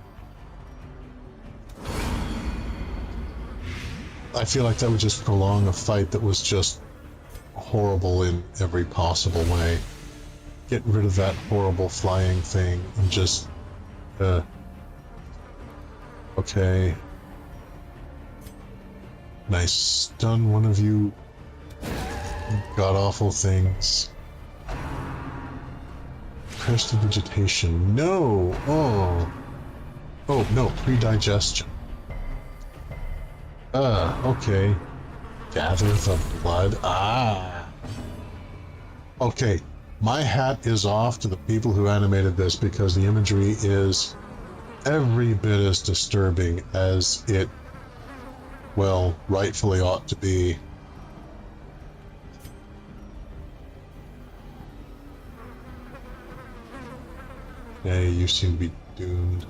I feel like that would just prolong a fight that was just horrible in every possible way. Get rid of that horrible flying thing and just... okay. Nice. Stun one of you god-awful things. Prestidigitation. No! Oh! Oh, no. Predigestion. Okay. Gather the blood. Ah! Okay. My hat is off to the people who animated this because the imagery is every bit as disturbing as it, well, rightfully ought to be. Hey, you seem to be doomed.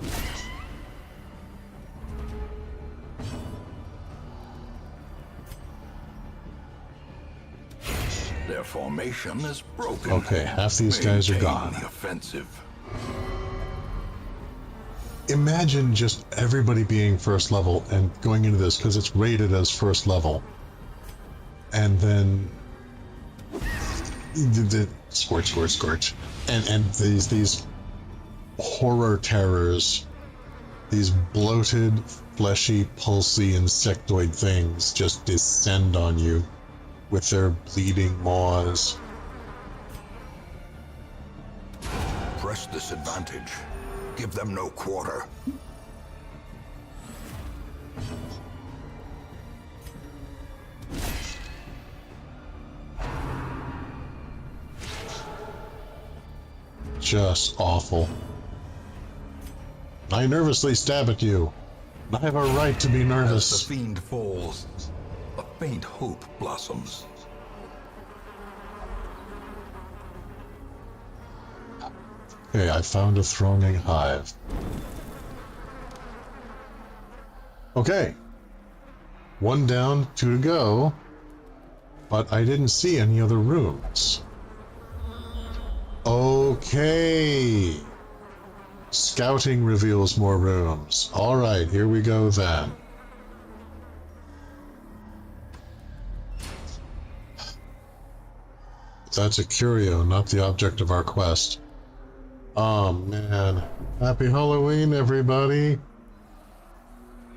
Their formation is broken. Okay, half these guys are gone. The offensive. Imagine just everybody being first level and going into this because it's rated as first level. And then the scorch. And these horror terrors, these bloated, fleshy, pulsy insectoid things just descend on you with their bleeding maws. Press this advantage. Give them no quarter. Just awful. I nervously stab at you. I have a right to be As nervous. the fiend falls, a faint hope blossoms. Okay, I found a thronging hive. Okay. One down, 2 to go. But I didn't see any other rooms. Okay. Scouting reveals more rooms. Alright, here we go then. That's a curio, not the object of our quest. Oh man. Happy Halloween, everybody.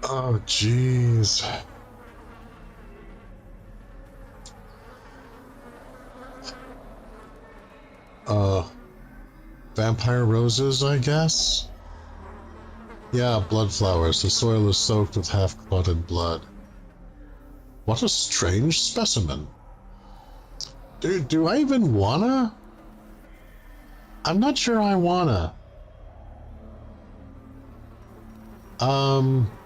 Oh jeez. Vampire roses, I guess? Yeah, blood flowers. The soil is soaked with half-clotted blood. What a strange specimen. Do I even wanna? I'm not sure I wanna.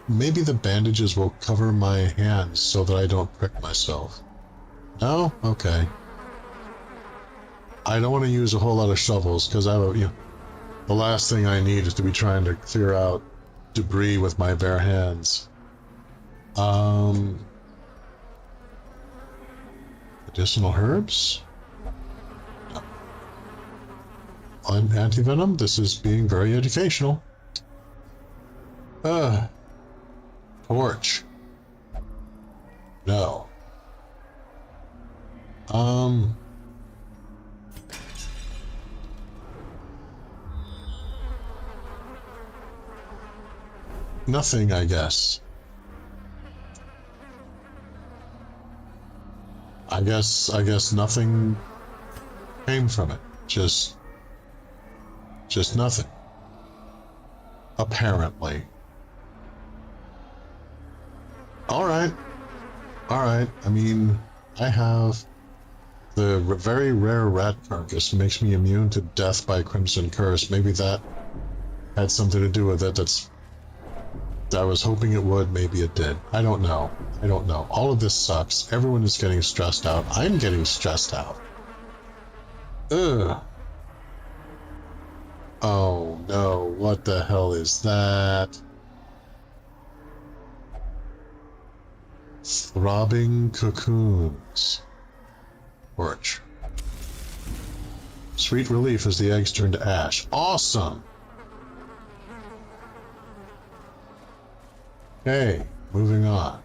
Maybe the bandages will cover my hands so that I don't prick myself. No? Okay. I don't want to use a whole lot of shovels because the last thing I need is to be trying to clear out debris with my bare hands. Medicinal herbs? No. On anti-venom, this is being very educational. Torch. No. Nothing, I guess. I guess nothing came from it. Just nothing. Apparently. Alright. Alright. I mean, I have the very rare rat carcass that makes me immune to death by Crimson Curse. Maybe that had something to do with it. I was hoping it would, maybe it did. I don't know. All of this sucks. Everyone is getting stressed out. I'm getting stressed out. Ugh. Oh no, what the hell is that? Throbbing cocoons. Torch. Sweet relief as the eggs turn to ash. Awesome! Okay, moving on.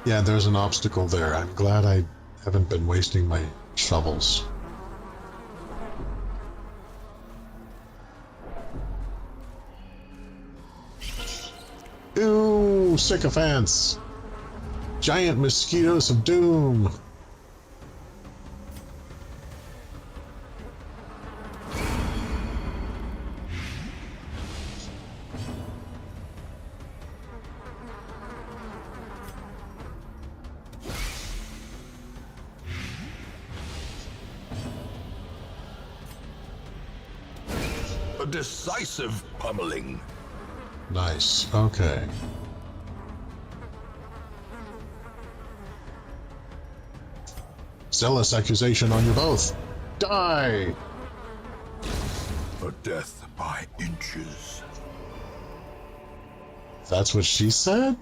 Yeah, there's an obstacle there. I'm glad I haven't been wasting my shovels. Ooh, sycophants! Giant mosquitoes of doom! A decisive pummeling. Nice, okay. Zealous accusation on you both. Die! A death by inches. That's what she said?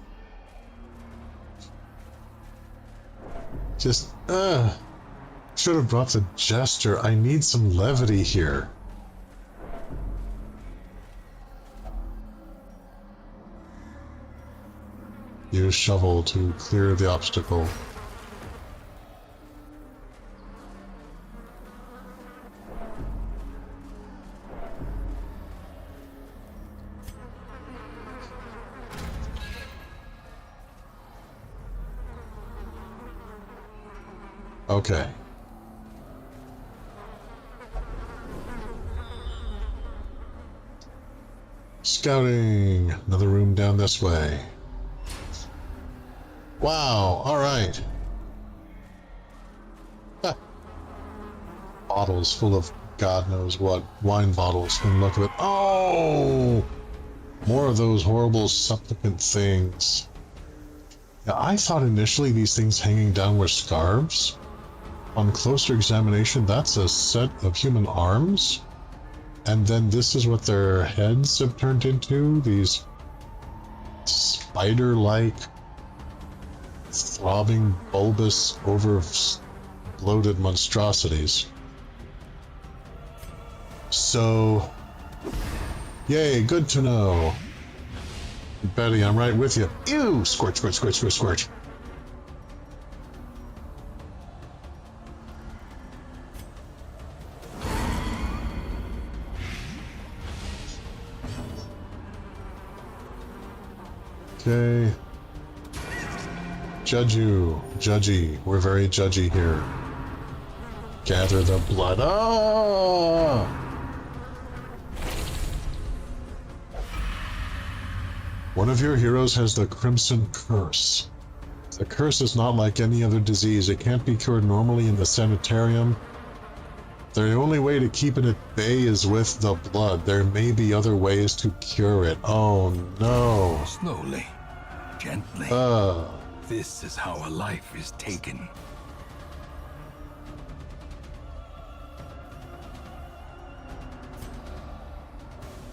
Just, should have brought the jester. I need some levity here. Use shovel to clear the obstacle. Okay. Scouting. Another room down this way. Wow, alright. Bottles full of God knows what. Wine bottles from the look of it. Oh! More of those horrible supplicant things. Yeah, I thought initially these things hanging down were scarves. On closer examination, that's a set of human arms. And then this is what their heads have turned into. These spider-like, throbbing, bulbous, over-bloated monstrosities. So, yay, good to know. Betty, I'm right with you. Ew! Squirt, squirt, squirt, squirt, squirt. Okay. Judge you. Judgy. We're very judgy here. Gather the blood. Ah! One of your heroes has the Crimson Curse. The curse is not like any other disease. It can't be cured normally in the sanitarium. The only way to keep it at bay is with the blood. There may be other ways to cure it. Oh no. Slowly, gently. This is how a life is taken.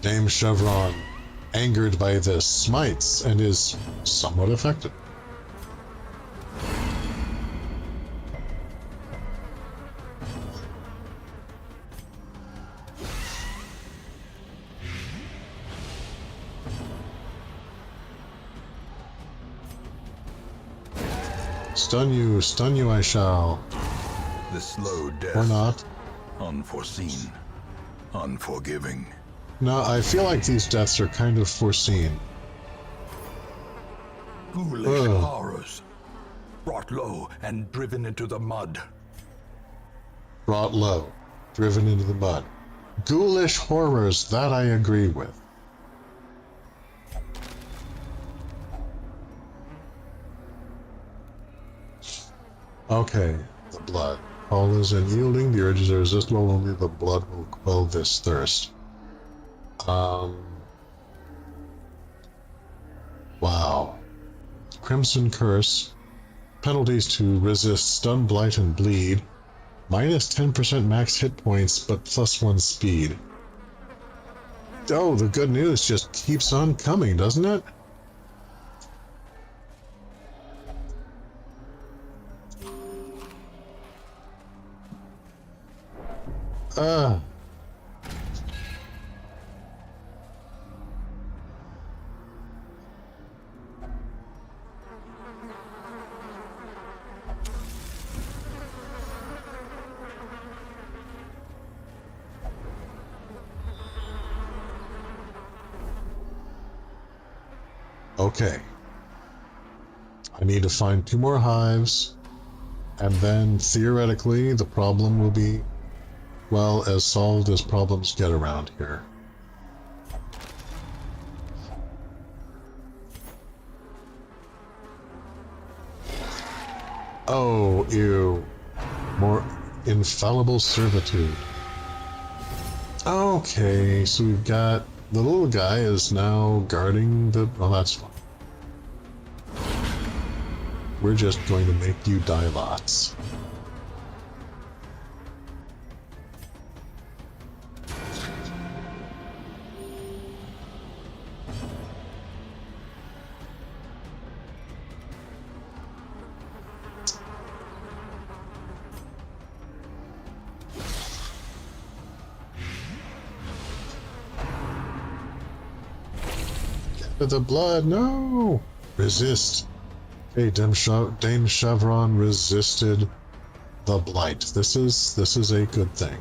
Dame Chevron, angered by this, smites and is somewhat affected. Stun you I shall. The slow death. Or not. Unforeseen. Unforgiving. No, I feel like these deaths are kind of foreseen. Ghoulish horrors. Brought low and driven into the mud. Brought low. Driven into the mud. Ghoulish horrors, that I agree with. Okay, the blood. All is unyielding, the urge is irresistible, only the blood will quell this thirst. Wow. Crimson Curse. Penalties to resist stun, blight, and bleed. Minus 10% max hit points, but plus 1 speed. Oh, the good news just keeps on coming, doesn't it? Okay. I need to find 2 more hives, and then theoretically the problem will be, well, as solved as problems get around here. Oh, ew. More infallible servitude. Okay, so we've got the little guy is now guarding the... Well, that's fine. We're just going to make you die lots. Get the blood, no! Resist. Okay, Dame Chevron resisted the blight. This is a good thing.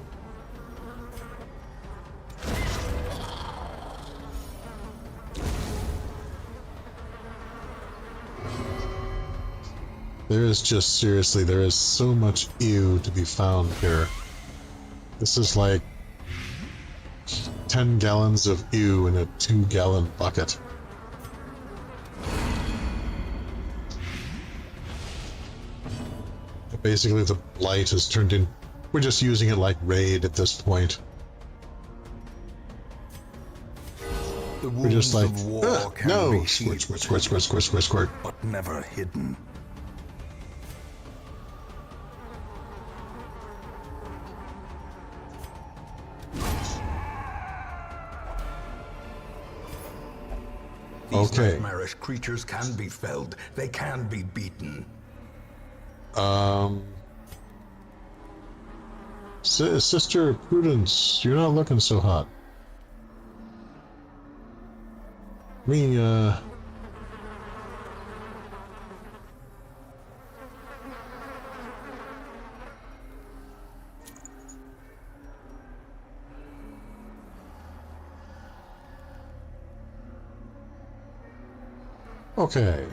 There is just, seriously, there is so much ew to be found here. This is like 10 gallons of ew in a 2-gallon bucket. Basically, the blight has turned in... We're just using it like raid at this point. The We're just like, wounds of war can no! be Squirt, healed, squirt, squirt, squirt, squirt, squirt. but never hidden. These Okay. nightmarish creatures can be felled. They can be beaten. Sister Prudence, you're not looking so hot. Okay.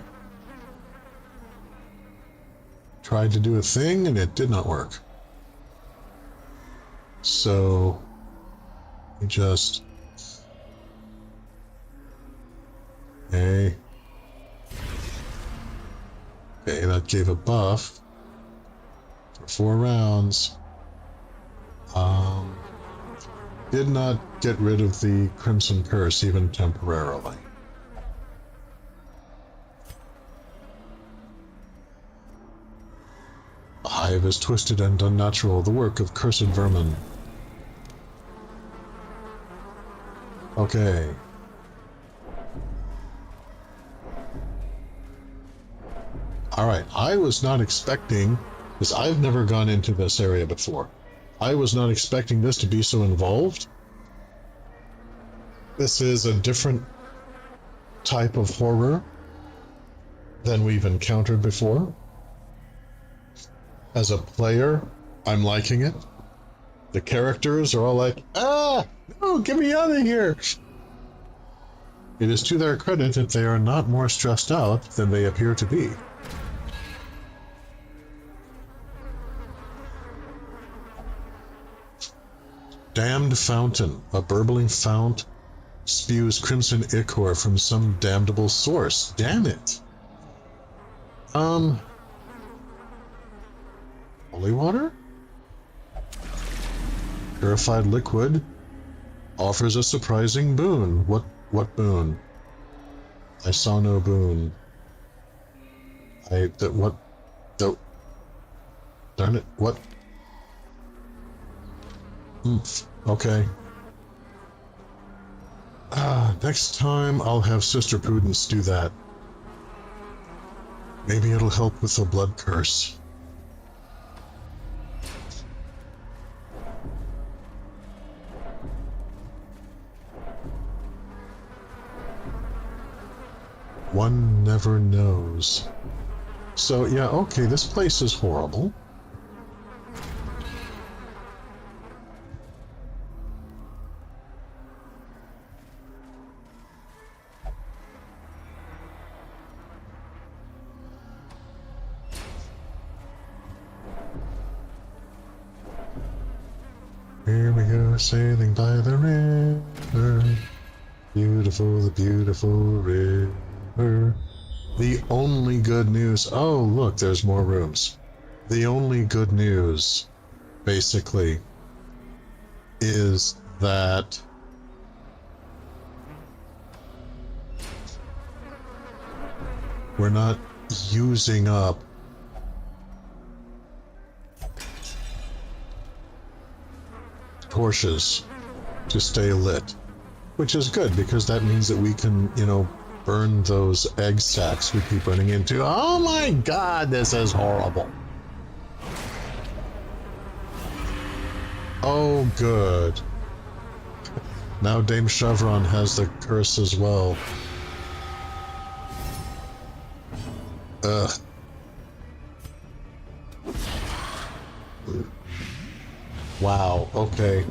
Tried to do a thing and it did not work. So we just okay, that gave a buff for 4 rounds. Did not get rid of the Crimson Curse even temporarily. The hive is twisted and unnatural, the work of cursed vermin. Okay. Alright, I was not expecting, because I've never gone into this area before. I was not expecting this to be so involved. This is a different type of horror than we've encountered before. As a player, I'm liking it. The characters are all like, ah, no, get me out of here. It is to their credit that they are not more stressed out than they appear to be. Damned fountain. A burbling fount spews crimson ichor from some damnable source. Damn it. Holy water? Purified liquid offers a surprising boon. What boon? I saw no boon. Darn it, what? Okay. Next time I'll have Sister Prudence do that. Maybe it'll help with the blood curse. One never knows. So, yeah, okay, this place is horrible. Here we go, sailing by the river. Beautiful, the beautiful river. The only good news... Oh, look, there's more rooms. The only good news, basically, is that... we're not using up torches to stay lit, which is good because that means that we can, you know, burn those egg sacks we keep running into. Oh my god, this is horrible. Oh, good. Now Dame Chevron has the curse as well. Ugh. Wow, okay.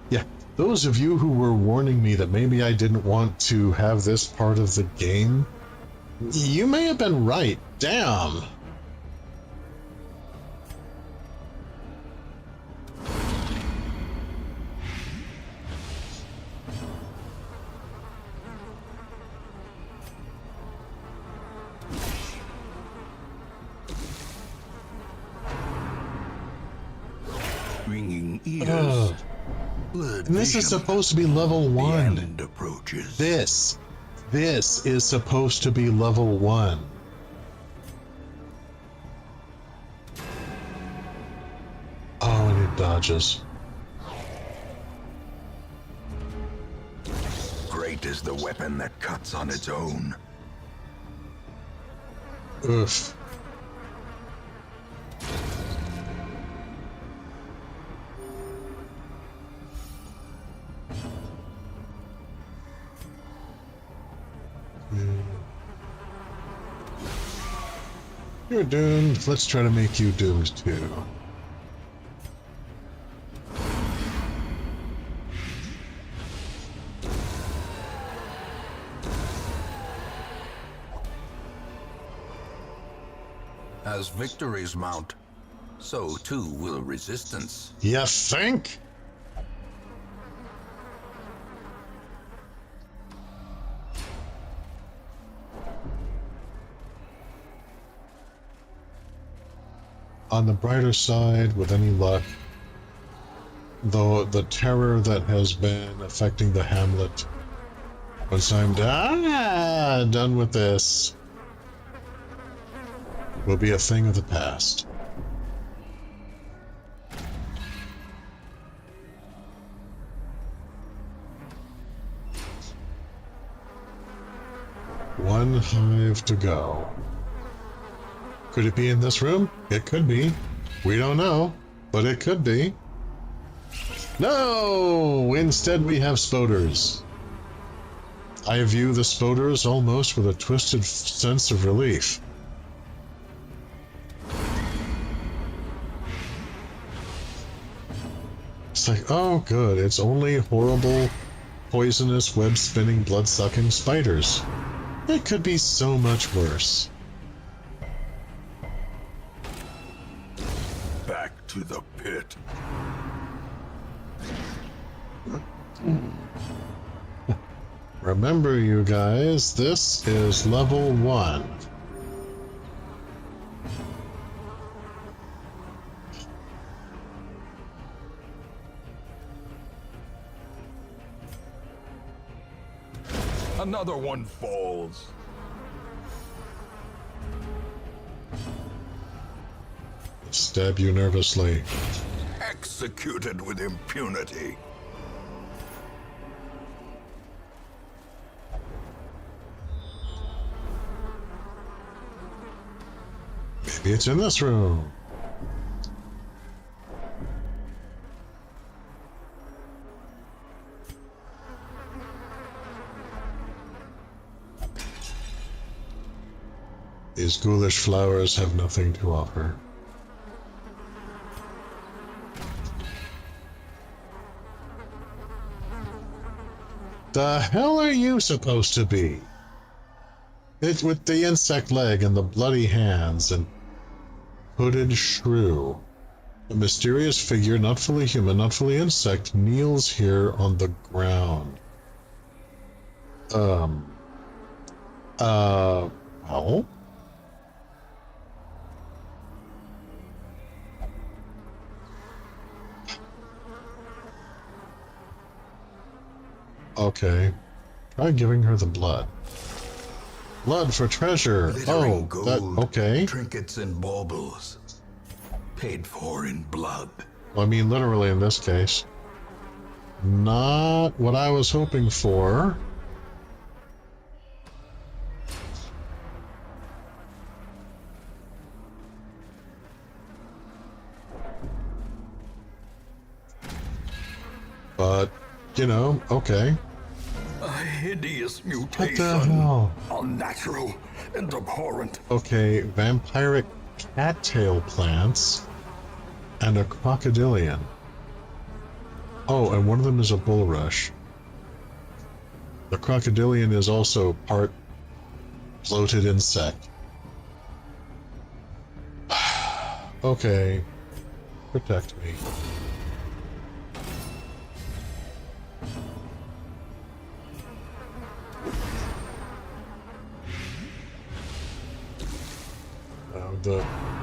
Yeah, those of you who were warning me that maybe I didn't want to have this part of the game, you may have been right. Damn. Ringing ears. And this is supposed to be level 1. The end approaches. This is supposed to be level 1. Oh, and it dodges. Great is the weapon that cuts on its own. Oof. You're doomed. Let's try to make you doomed too. As victories mount, so too will resistance. You think? On the brighter side, with any luck, though the terror that has been affecting the hamlet, once I'm done with this, will be a thing of the past. One hive to go. Could it be in this room? It could be. We don't know, but it could be. No! Instead we have spoders. I view the spoders almost with a twisted sense of relief. It's like, oh good, it's only horrible, poisonous, web-spinning, blood-sucking spiders. It could be so much worse. Back to the pit. Remember, you guys, this is level 1. Another one falls. Stab you nervously. Executed with impunity. Maybe it's in this room. These ghoulish flowers have nothing to offer. The hell are you supposed to be? It's with the insect leg and the bloody hands and hooded shrew. A mysterious figure, not fully human, not fully insect, kneels here on the ground. Well? Okay. Try giving her the blood. Blood for treasure. Glittering Oh, gold, that okay. trinkets and baubles, paid for in blood. Well, I mean, literally in this case. Not what I was hoping for. But, you know, okay. A hideous What the mutation. hell? Unnatural and abhorrent. Okay, vampiric cattail plants and a crocodilian. Oh, and one of them is a bulrush. The crocodilian is also part bloated insect. Okay, protect me.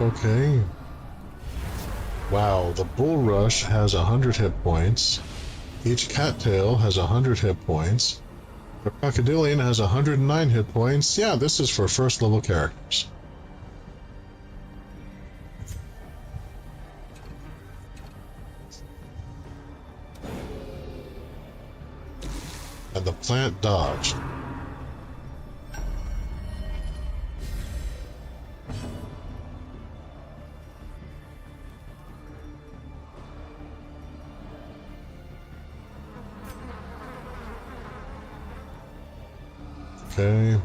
Okay. Wow, the bulrush has 100 hit points. Each cattail has 100 hit points. The crocodilian has 109 hit points. Yeah, this is for first level characters. And the plant dodged. Okay.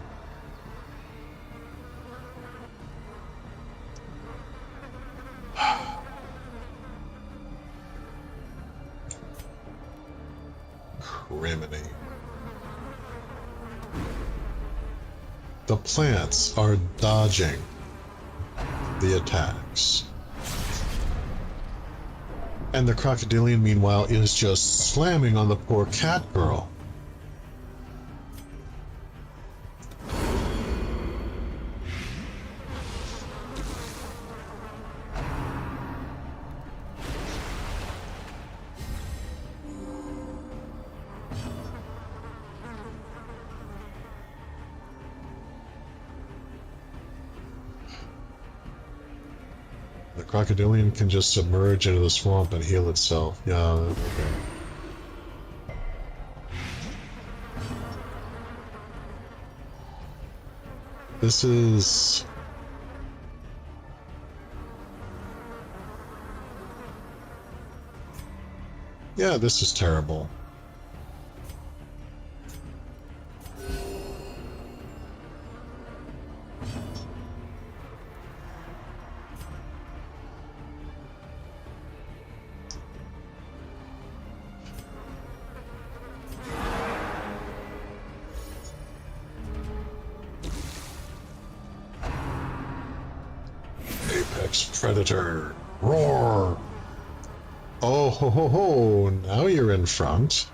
Criminy. The plants are dodging the attacks. And the crocodilian, meanwhile, is just slamming on the poor cat girl. The crocodilian can just submerge into the swamp and heal itself. Yeah, okay. This is... Yeah, this is terrible. Apex Predator, roar! Oh ho ho ho, now you're in front.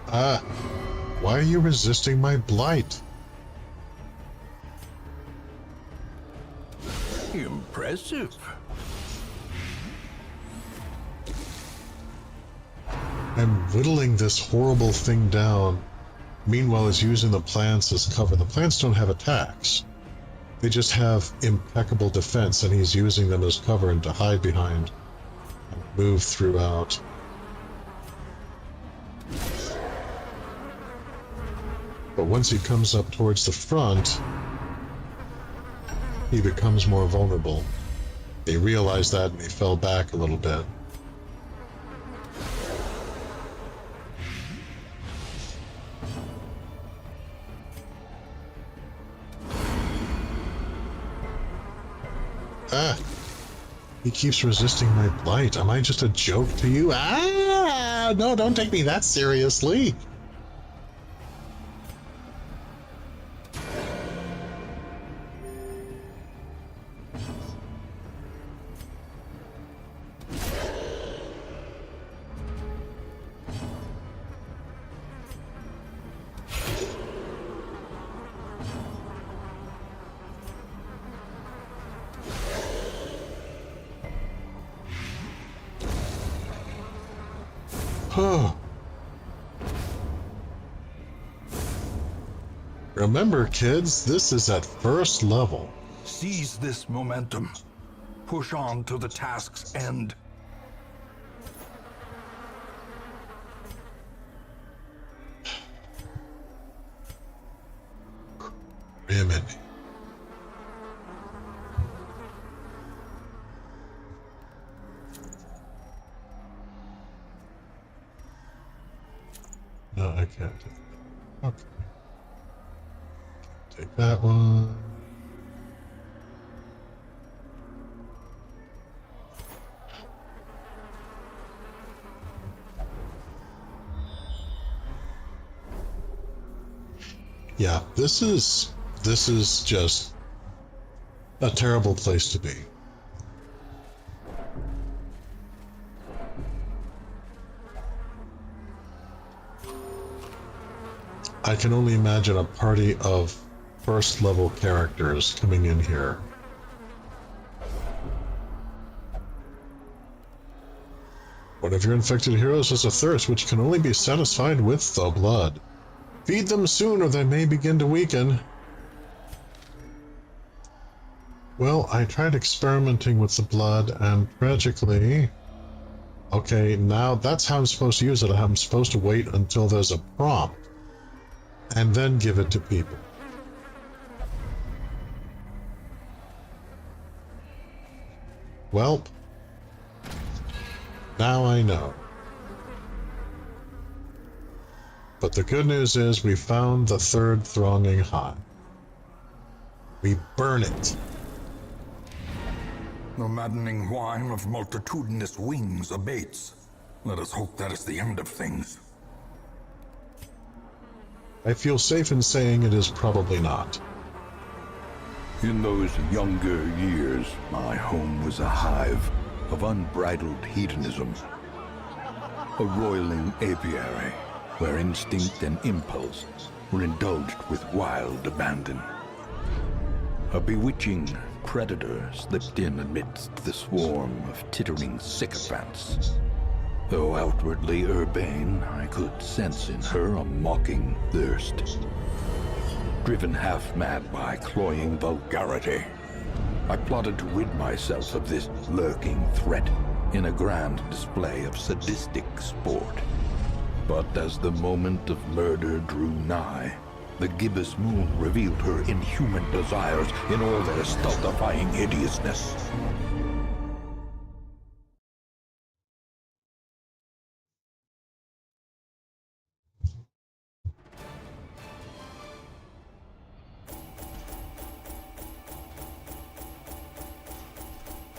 Ah, why are you resisting my blight? Impressive. I'm whittling this horrible thing down. Meanwhile, he's using the plants as cover. The plants don't have attacks. They just have impeccable defense, and he's using them as cover and to hide behind and move throughout. But once he comes up towards the front, he becomes more vulnerable. They realized that and they fell back a little bit. Ah! He keeps resisting my blight. Am I just a joke to you? Ah! No, don't take me that seriously. Remember, kids, this is at first level. Seize this momentum. Push on to the task's end. Rimini. No, I can't do that. Okay. Take that one. Yeah, this is just a terrible place to be. I can only imagine a party of first level characters coming in here. One of your infected heroes has a thirst which can only be satisfied with the blood. Feed them soon or they may begin to weaken. Well, I tried experimenting with the blood and tragically... Okay, now that's how I'm supposed to use it. I'm supposed to wait until there's a prompt and then give it to people. Welp, now I know. But the good news is we found the third thronging hive. We burn it. The maddening whine of multitudinous wings abates. Let us hope that is the end of things. I feel safe in saying it is probably not. In those younger years, my home was a hive of unbridled hedonism. A roiling apiary where instinct and impulse were indulged with wild abandon. A bewitching predator slipped in amidst the swarm of tittering sycophants. Though outwardly urbane, I could sense in her a mocking thirst. Driven half-mad by cloying vulgarity, I plotted to rid myself of this lurking threat in a grand display of sadistic sport. But as the moment of murder drew nigh, the gibbous moon revealed her inhuman desires in all their stultifying hideousness.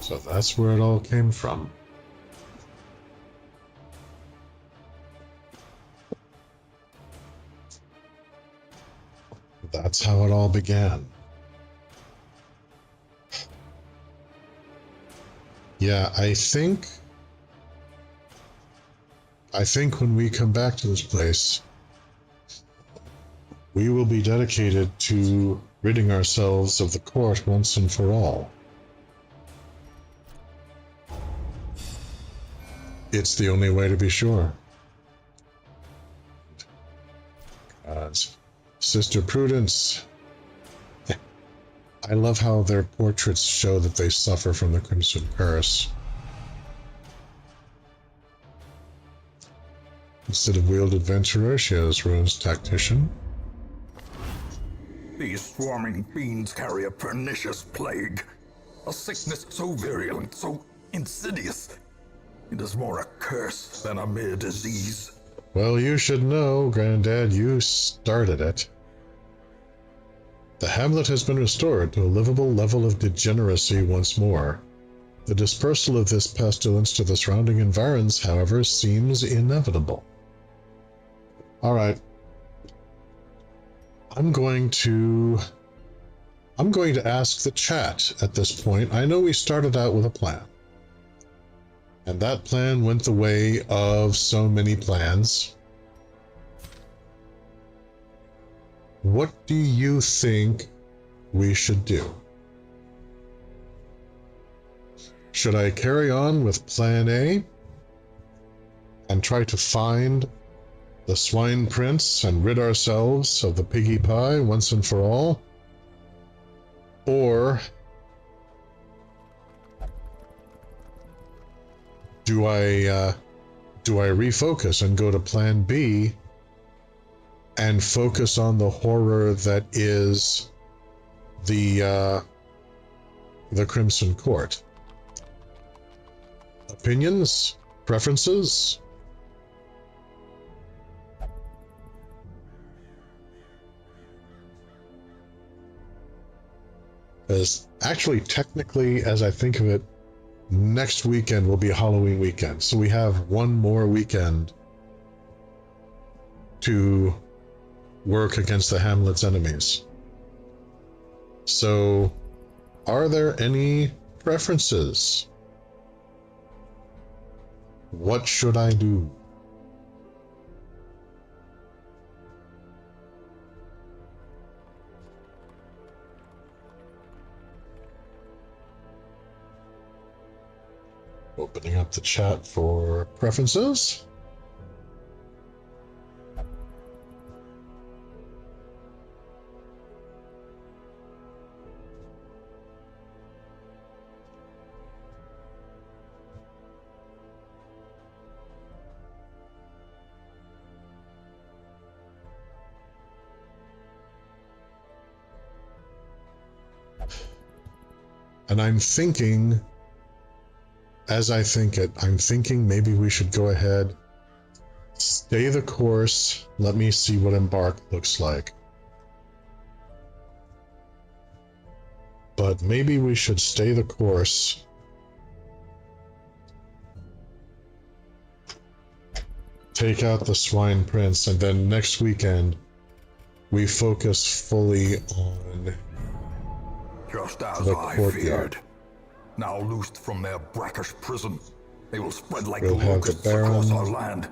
So that's where it all came from. That's how it all began. Yeah, I think when we come back to this place, we will be dedicated to ridding ourselves of the court once and for all. It's the only way to be sure. Sister Prudence. I love how their portraits show that they suffer from the Crimson Curse. Instead of wheeled adventurer, she has runes tactician. These swarming fiends carry a pernicious plague. A sickness so virulent, so insidious. It is more a curse than a mere disease. Well, you should know, Granddad, you started it. The hamlet has been restored to a livable level of degeneracy once more. The dispersal of this pestilence to the surrounding environs, however, seems inevitable. Alright. I'm going to ask the chat at this point. I know we started out with a plan. And that plan went the way of so many plans. What do you think we should do? Should I carry on with Plan A and try to find the Swine Prince and rid ourselves of the Piggy Pie once and for all? Or do I refocus and go to Plan B and focus on the horror that is the Crimson Court? Opinions? Preferences? As actually, technically, as I think of it, next weekend will be Halloween weekend, so we have one more weekend to work against the Hamlet's enemies. So, are there any preferences? What should I do? Opening up the chat for preferences. And I'm thinking, as I think it, I'm thinking maybe we should go ahead, stay the course. Let me see what Embark looks like. But maybe we should stay the course. Take out the Swine Prince, and then next weekend we focus fully on Just as the I courtyard. feared. Now loosed from their brackish prison, they will spread like We'll have the locusts across Baron. our land.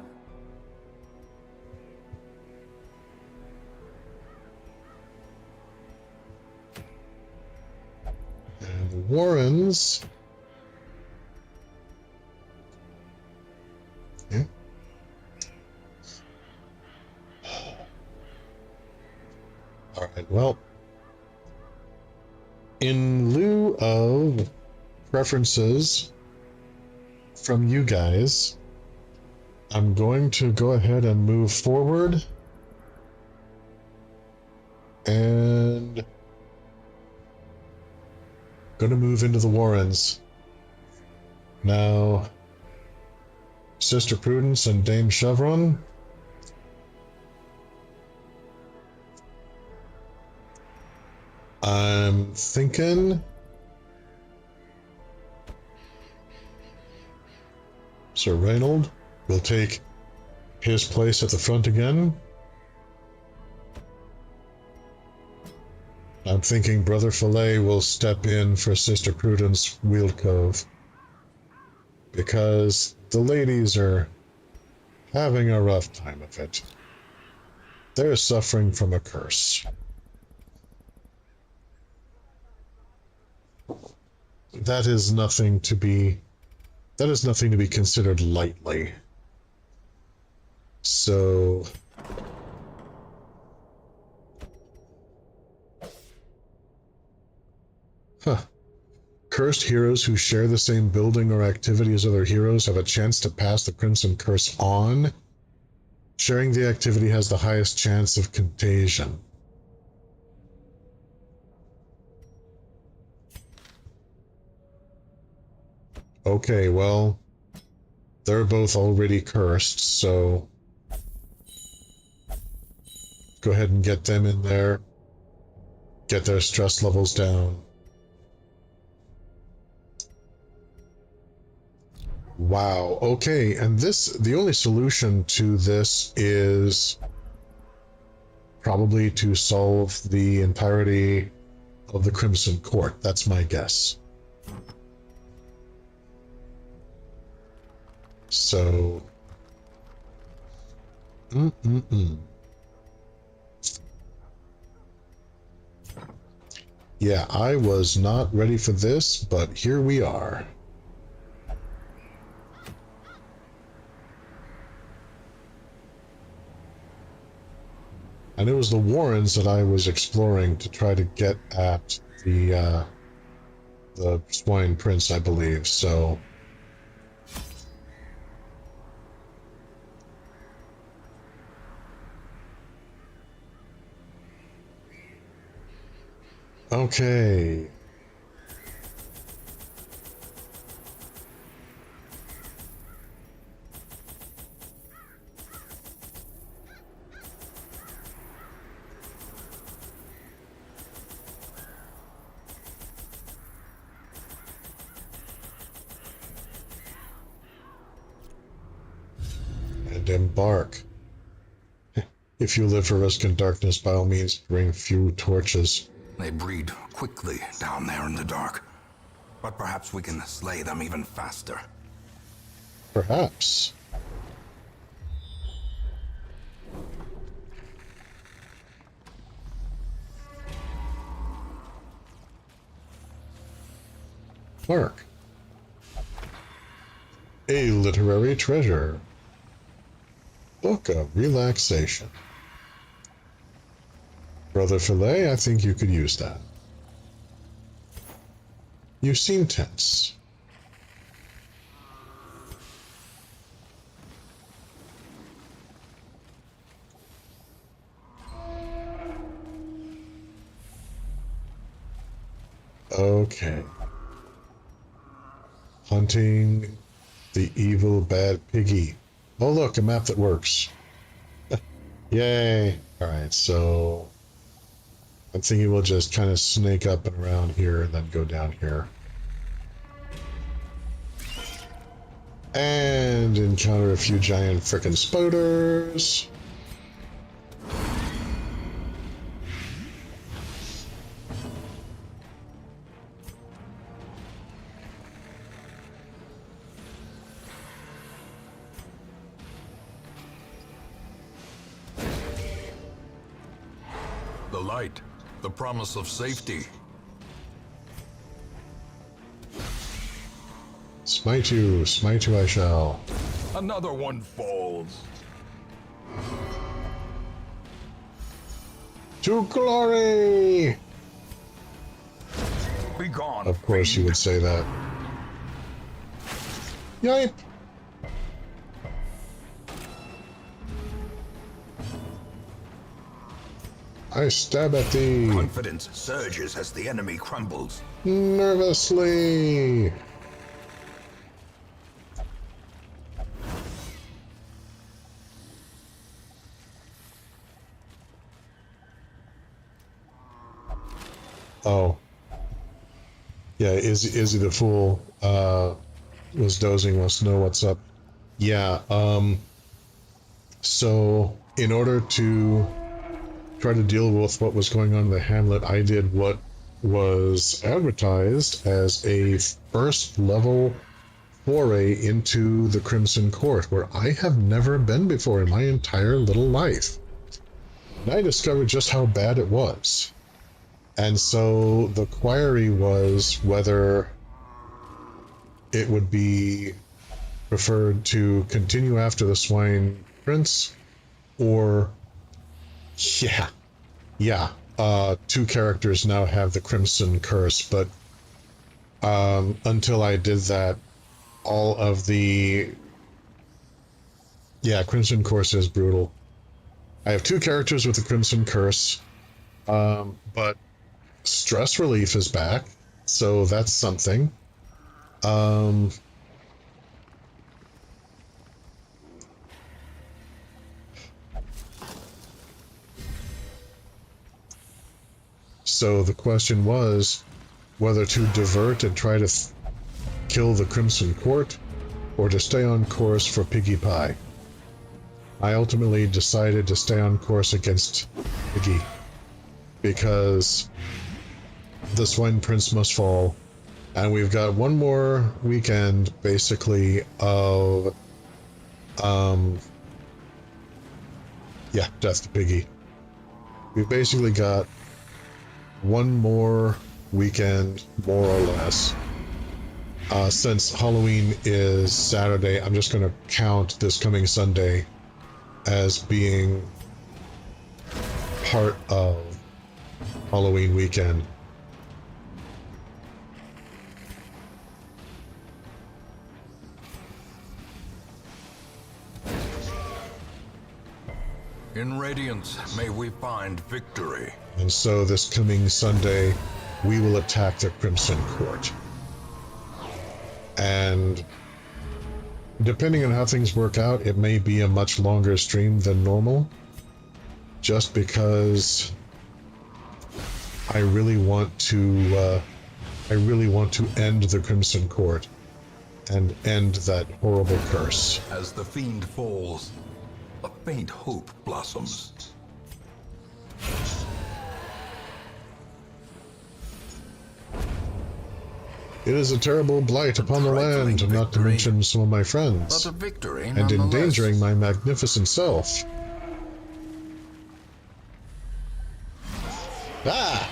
And the Warrens. Yeah. All right, well, in lieu of preferences from you guys, I'm going to go ahead and move forward and gonna move into the Warrens. Now, Sister Prudence and Dame Chevron, I'm thinking Sir Reynold will take his place at the front again. I'm thinking Brother Fillet will step in for Sister Prudence Weald Cove, because the ladies are having a rough time of it. They're suffering from a curse. That is nothing to be considered lightly. So cursed heroes who share the same building or activity as other heroes have a chance to pass the Crimson Curse on. Sharing the activity has the highest chance of contagion. Okay, well, they're both already cursed, so go ahead and get them in there. Get their stress levels down. Wow, okay, and the only solution to this is probably to solve the entirety of the Crimson Court. That's my guess. So... Yeah, I was not ready for this, but here we are. And it was the Warrens that I was exploring to try to get at the Swine Prince, I believe, so... Okay. And embark. If you live for risk and darkness, by all means, bring few torches. They breed quickly down there in the dark. But perhaps we can slay them even faster. Perhaps. Clark. A literary treasure. Book of relaxation. Brother Filet, I think you could use that. You seem tense. Okay. Hunting the evil bad Piggy. Oh look, a map that works. Yay. Alright, so I'm thinking we'll just kind of snake up and around here and then go down here. And encounter a few giant frickin' spoders. The light, the promise of safety. Smite you I shall. Another one falls. To glory! Be gone. Of course you would say that. Yipe! I stab at thee. Confidence surges as the enemy crumbles. Nervously. Oh. Yeah, Izzy the Fool was dozing, wants to know what's up. Yeah, so in order to try to deal with what was going on in the hamlet, I did what was advertised as a first level foray into the Crimson Court, where I have never been before in my entire little life. And I discovered just how bad it was. And so the query was whether it would be preferred to continue after the Swine Prince, or two characters now have the Crimson Curse, but until I did that, all of the... Yeah, Crimson Curse is brutal. I have two characters with the Crimson Curse, but stress relief is back, so that's something. So the question was whether to divert and try to kill the Crimson Court, or to stay on course for Piggy Pie. I ultimately decided to stay on course against Piggy because the Swine Prince must fall, and we've got one more weekend basically of yeah, Death to Piggy. We've basically got one more weekend, more or less. Since Halloween is Saturday, I'm just going to count this coming Sunday as being part of Halloween weekend. In Radiance, may we find victory. And so this coming Sunday, we will attack the Crimson Court. And depending on how things work out, it may be a much longer stream than normal. Just because I really want to end the Crimson Court and end that horrible curse. As the fiend falls, a faint hope blossoms. It is a terrible blight upon the land, not to mention some of my friends, But a victory and nonetheless. endangering my magnificent self. Ah!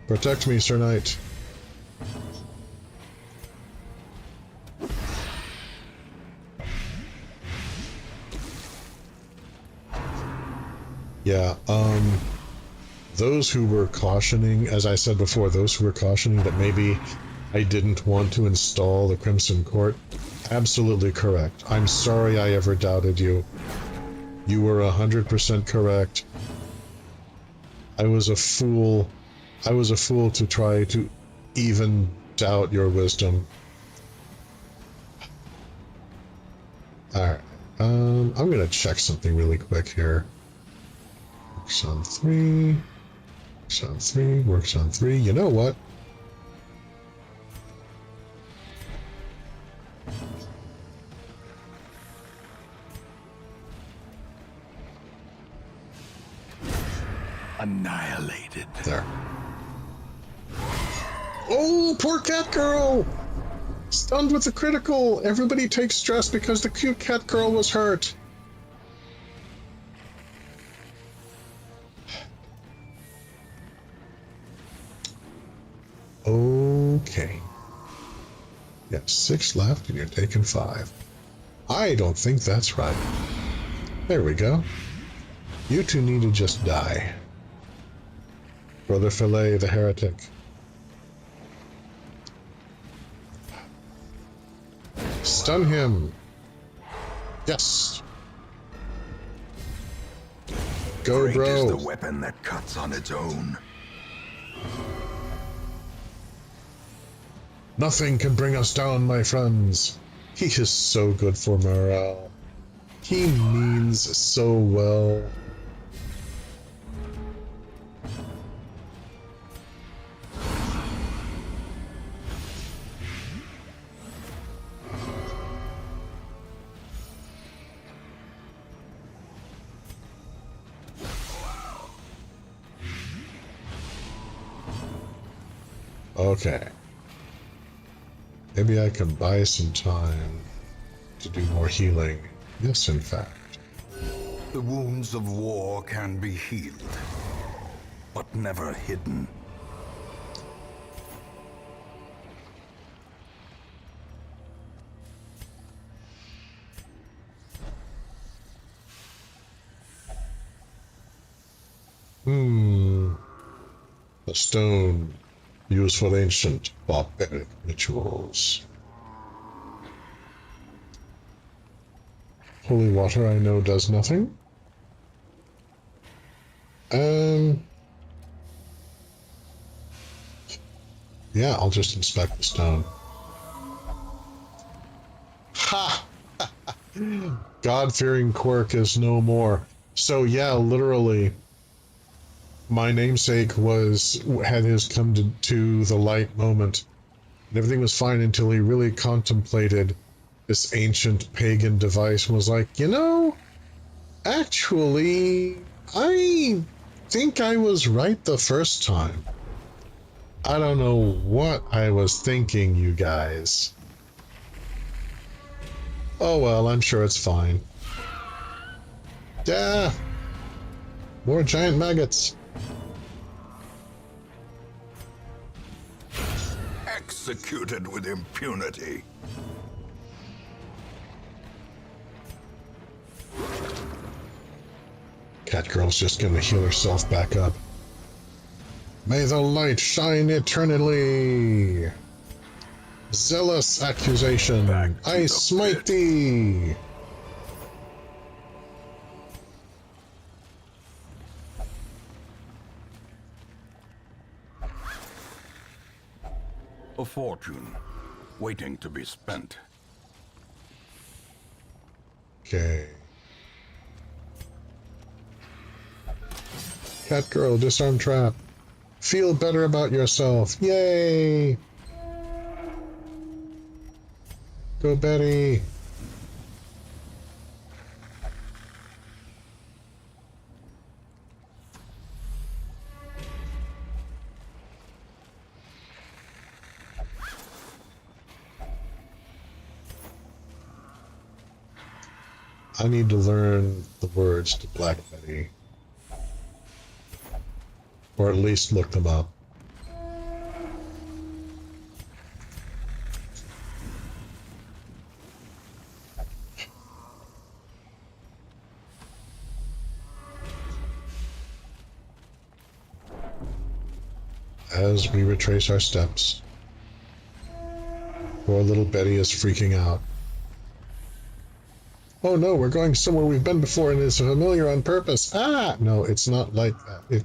Protect me, Sir Knight. Yeah, those who were cautioning, as I said before, those who were cautioning that maybe I didn't want to install the Crimson Court, absolutely correct. I'm sorry I ever doubted you. You were 100% correct. I was a fool. I was a fool to try to even doubt your wisdom. Alright, I'm gonna check something really quick here. Works on 3, works on 3, works on 3. You know what? Annihilated. There. Oh, poor cat girl! Stunned with the critical. Everybody takes stress because the cute cat girl was hurt. Okay. You have 6 left and you're taking 5. I don't think that's right. There we go. You two need to just die. Brother Fillet, the heretic. Stun him. Yes. Go, Great is the bro. weapon that cuts on its own. Nothing can bring us down, my friends. He is so good for morale. He means so well. Okay. Maybe I can buy some time to do more healing. Yes, in fact. The wounds of war can be healed, but never hidden. A stone used for ancient barbaric rituals. Holy water, I know, does nothing. Yeah, I'll just inspect the stone. Ha! God-fearing quirk is no more. So yeah, literally, my namesake had his come to the light moment, and everything was fine until he really contemplated this ancient pagan device and was like, you know, actually, I think I was right the first time. I don't know what I was thinking, you guys. Oh well, I'm sure it's fine. Yeah. More giant maggots. Executed with impunity. Catgirl's just gonna heal herself back up. May the light shine eternally. Zealous accusation. I smite thee. A fortune, waiting to be spent. Okay. Catgirl, disarm trap. Feel better about yourself. Yay! Go Betty. I need to learn the words to Black Betty. Or at least look them up. As we retrace our steps, poor little Betty is freaking out. Oh no, we're going somewhere we've been before and it's familiar on purpose. Ah! No, it's not like that.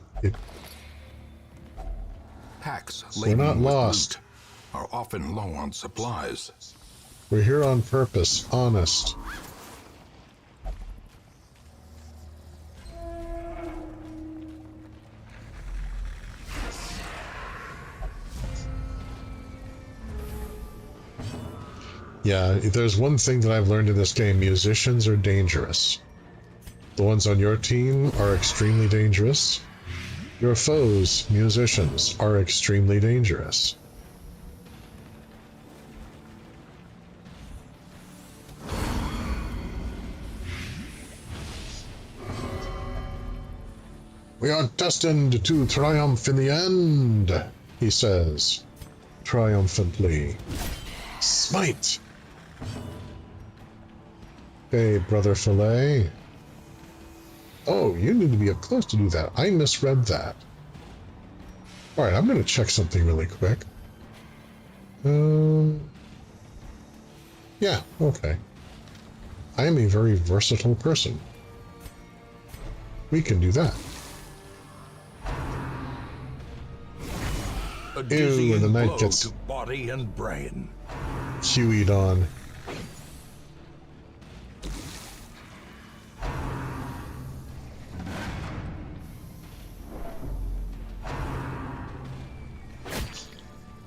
Packs We're not laden with lost. loot are often low on supplies. We're here on purpose, honest. Yeah, if there's one thing that I've learned in this game, musicians are dangerous. The ones on your team are extremely dangerous. Your foes, musicians, are extremely dangerous. We are destined to triumph in the end, he says, triumphantly. Smite! Hey, Brother Filet. Oh, you need to be up close to do that. I misread that. Alright, I'm going to check something really quick. Yeah, okay. I am a very versatile person. We can do that. A Ew, dizzying and the blow night gets to body and brain. Hueyed on.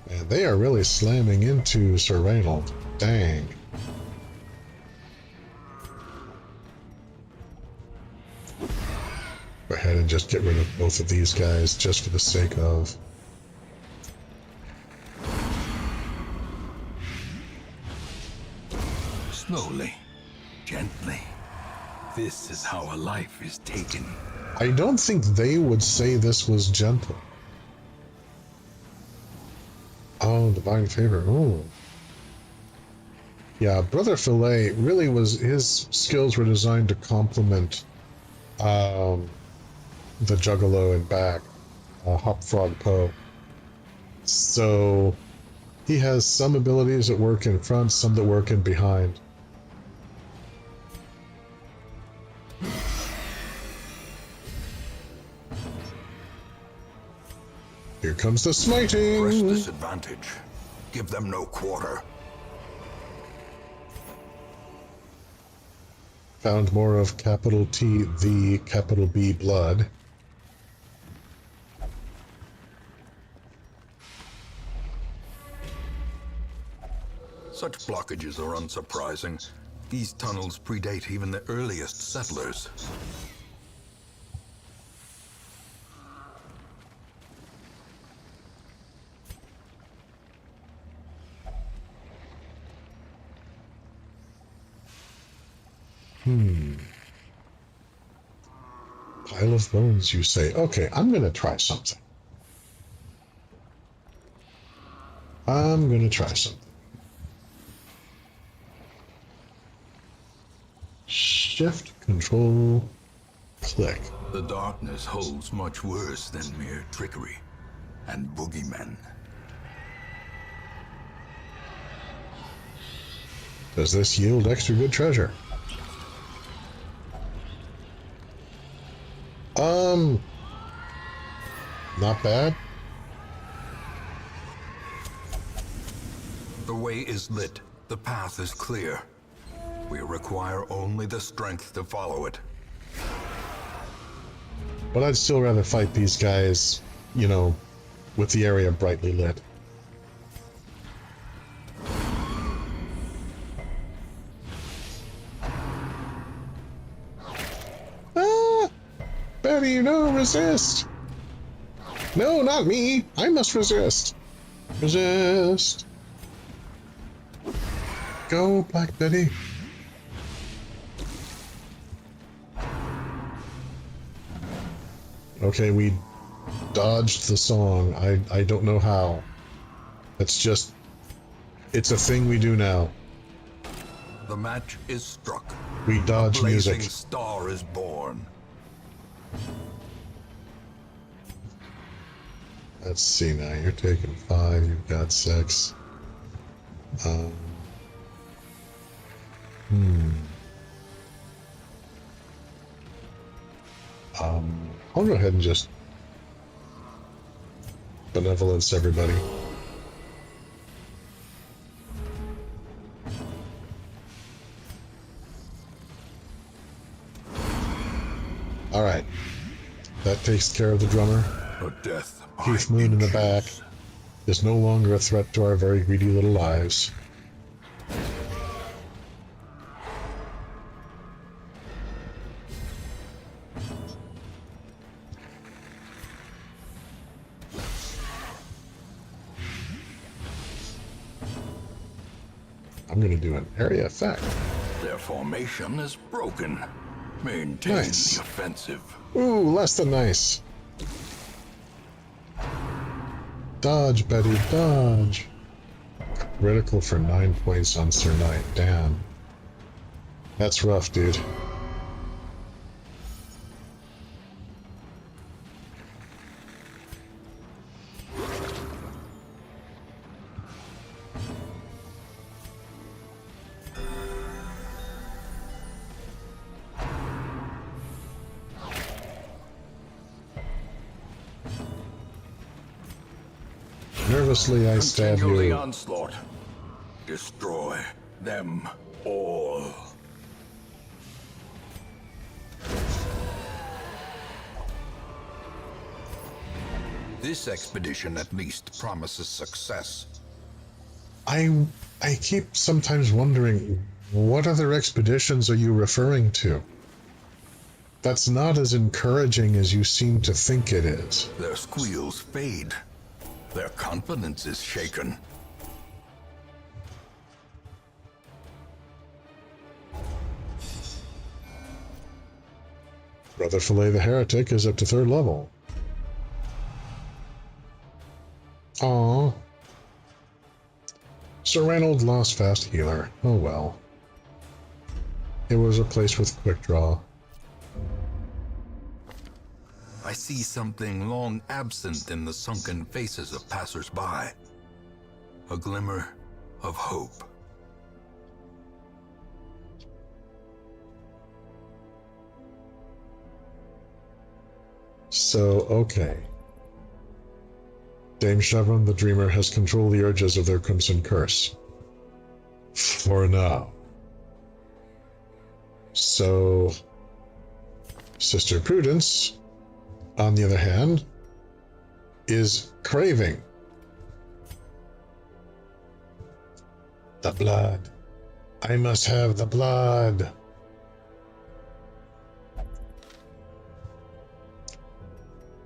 Man, they are really slamming into Sir Reynold. Dang. Go ahead and just get rid of both of these guys just for the sake of... Slowly, gently. This is how a life is taken. I don't think they would say this was gentle. Oh, divine favor. Oh. Yeah, Brother Filet really was, his skills were designed to complement the Juggalo and back, Hop Frog Poe. So he has some abilities that work in front, some that work in behind. Here comes the smiting! Press this advantage. Give them no quarter. Found more of capital T, the capital B blood. Such blockages are unsurprising. These tunnels predate even the earliest settlers. Pile of bones, you say. Okay, I'm gonna try something. Shift, control, click. The darkness holds much worse than mere trickery and boogeymen. Does this yield extra good treasure? Not bad. The way is lit. The path is clear. We require only the strength to follow it. But I'd still rather fight these guys, you know, with the area brightly lit. Ah! Betty, no, resist! No, not me! I must resist! Resist! Go, Black Betty! Okay, we dodged the song. I don't know how. It's a thing we do now. The match is struck. We dodge A blazing music. star is born. Let's see now. You're taking 5. You've got 6. I'll go ahead and just benevolence everybody. All right. That takes care of the drummer. A death Keith Moon in the back is no longer a threat to our very greedy little lives. I'm going to do an area effect. Their formation is broken. Maintain Nice. the offensive. Ooh, less than nice. Dodge, Betty, dodge. Critical for 9 points on Sir Knight. Damn. That's rough, dude. Nervously, I stab Continue the you. onslaught. Destroy them all. This expedition at least promises success. I keep sometimes wondering, what other expeditions are you referring to? That's not as encouraging as you seem to think it is. Their squeals fade. Their confidence is shaken. Brother Fillet the Heretic is up to 3rd level. Aww. Sir Reynold lost Fast Healer. Oh well. It was replaced with Quick Draw. I see something long absent in the sunken faces of passers-by. A glimmer of hope. So, okay. Dame Chevron the Dreamer has controlled the urges of their Crimson Curse. For now. So, Sister Prudence, on the other hand, is craving. The blood. I must have the blood.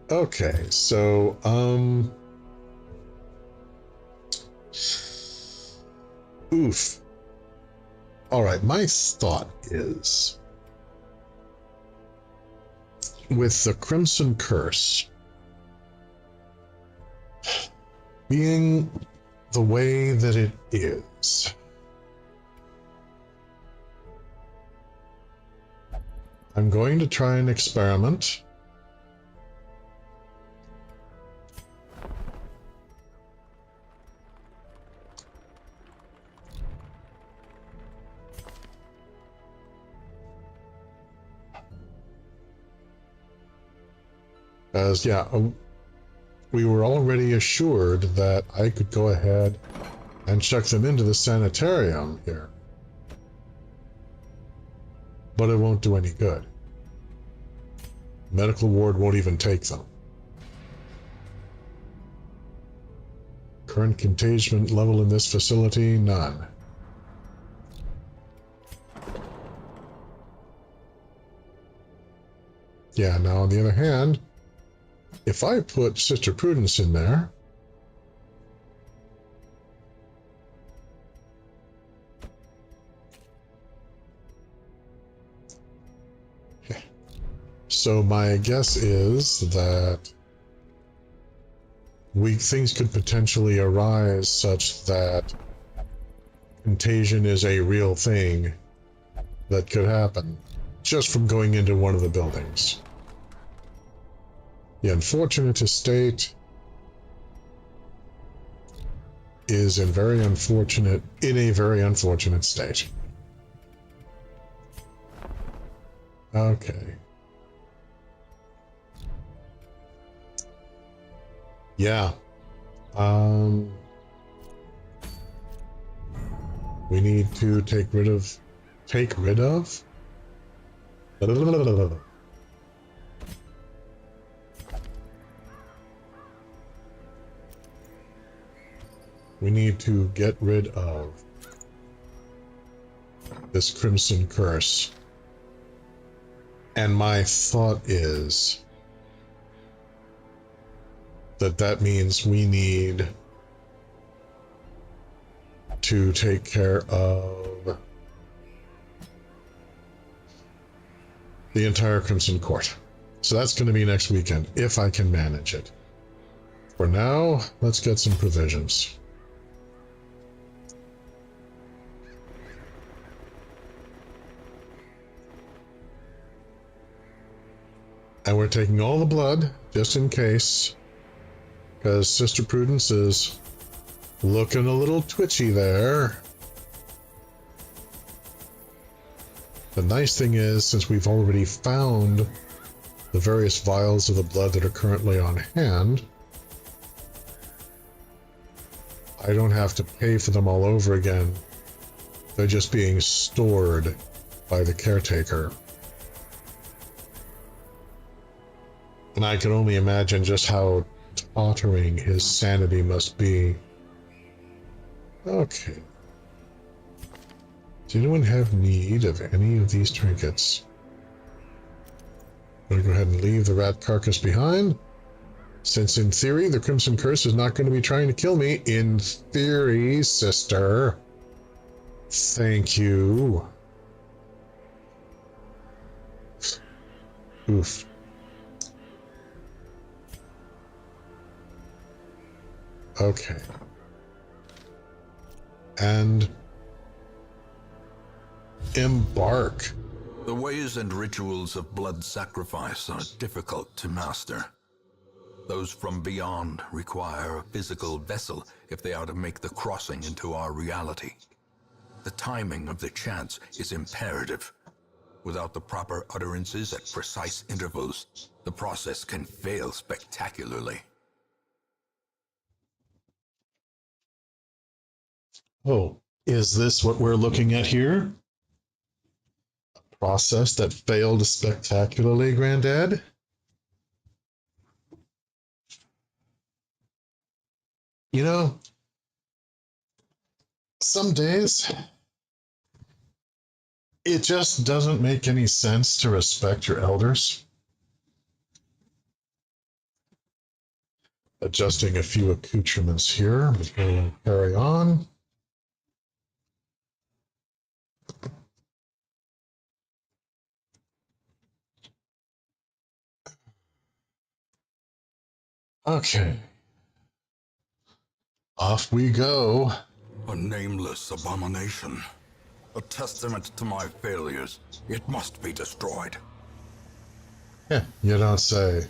Okay, so, oof. Alright, my thought is, with the Crimson Curse being the way that it is, I'm going to try an experiment. As we were already assured that I could go ahead and chuck them into the sanitarium here. But it won't do any good. Medical ward won't even take them. Current contagion level in this facility, none. Yeah, now on the other hand, if I put Sister Prudence in there, so my guess is that things could potentially arise such that contagion is a real thing that could happen just from going into one of the buildings. The unfortunate estate is in a very unfortunate state. Okay. Yeah. We need to take rid of? We need to get rid of this Crimson Curse. And my thought is that means we need to take care of the entire Crimson Court. So that's going to be next weekend, if I can manage it. For now, let's get some provisions. And we're taking all the blood, just in case, because Sister Prudence is looking a little twitchy there. The nice thing is, since we've already found the various vials of the blood that are currently on hand, I don't have to pay for them all over again. They're just being stored by the caretaker. And I can only imagine just how tottering his sanity must be. Okay. Does anyone have need of any of these trinkets? I'm going to go ahead and leave the rat carcass behind. Since in theory, the Crimson Curse is not going to be trying to kill me. In theory, sister. Thank you. Oof. Okay. And embark. The ways and rituals of blood sacrifice are difficult to master. Those from beyond require a physical vessel if they are to make the crossing into our reality. The timing of the chants is imperative. Without the proper utterances at precise intervals, the process can fail spectacularly. Oh, is this what we're looking at here? A process that failed spectacularly, Granddad? You know, some days it just doesn't make any sense to respect your elders. Adjusting a few accoutrements here before we carry on. Okay. Off we go. A nameless abomination. A testament to my failures. It must be destroyed. You don't say.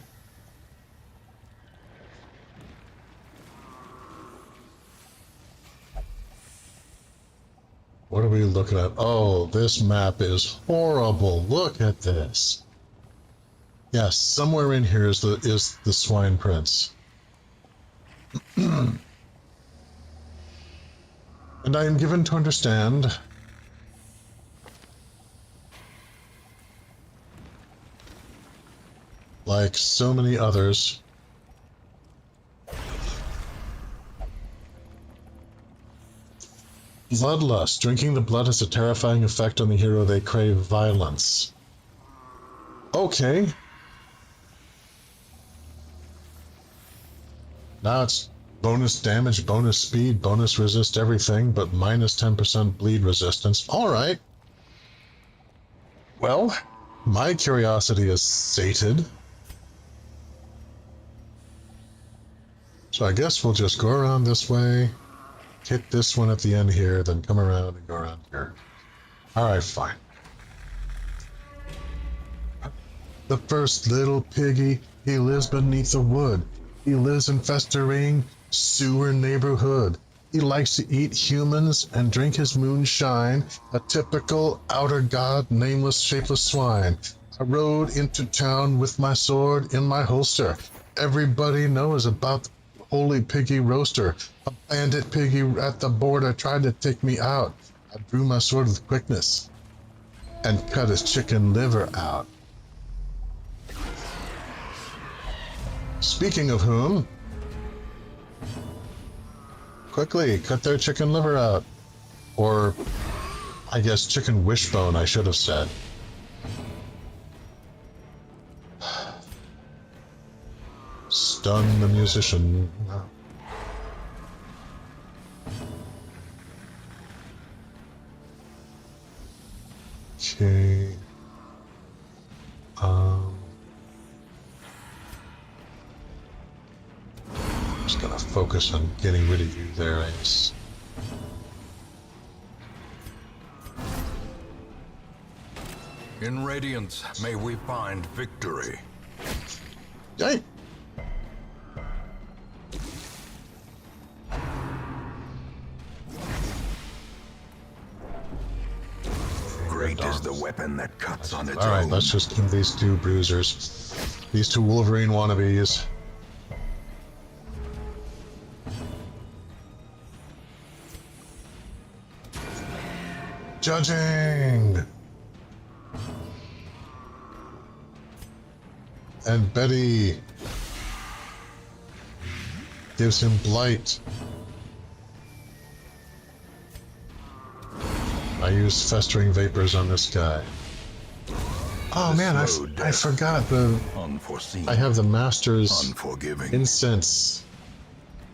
What are we looking at? Oh, this map is horrible. Look at this. Yes, somewhere in here is the Swine Prince. And I am given to understand like so many others, bloodlust. Drinking the blood has a terrifying effect on the hero. They crave violence. Okay. Now it's bonus damage, bonus speed, bonus resist everything, but minus 10% bleed resistance. Alright. Well, my curiosity is sated. So I guess we'll just go around this way, hit this one at the end here, then come around and go around here. Alright, fine. The first little piggy, he lives beneath the wood. He lives in festering sewer neighborhood. He likes to eat humans and drink his moonshine, a typical outer god, nameless, shapeless swine. I rode into town with my sword in my holster. Everybody knows about the holy piggy roaster. A bandit piggy at the border tried to take me out. I drew my sword with quickness and cut his chicken liver out. Speaking of whom, quickly cut their chicken liver out. Or, I guess chicken wishbone, I should have said. Stun the musician. Okay. Just gonna focus on getting rid of you there, Ace. In Radiance, may we find victory. Yay! Great is the weapon that cuts on its Alright, own. let's just kill these two bruisers. These two Wolverine wannabes. Judging! And Betty gives him blight. I use festering vapors on this guy. Oh man, I forgot the... Unforeseen. I have the Master's Unforgiving. incense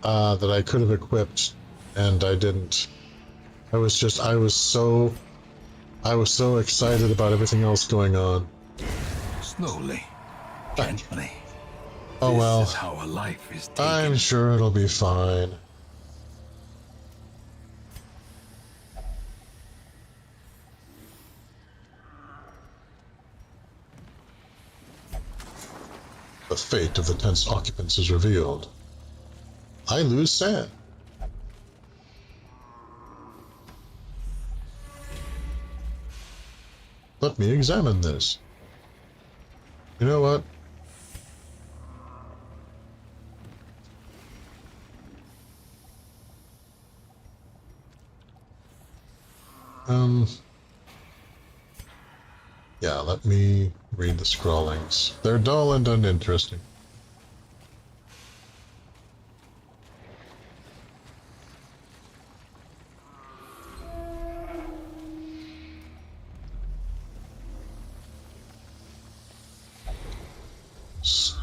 that I could have equipped, and I didn't. I was so excited about everything else going on. Slowly, gently. Oh well. This is how a life is taken. I'm sure it'll be fine. The fate of the tent's occupants is revealed. I lose sand. Let me examine this. You know what? Yeah, let me read the scrawlings. They're dull and uninteresting.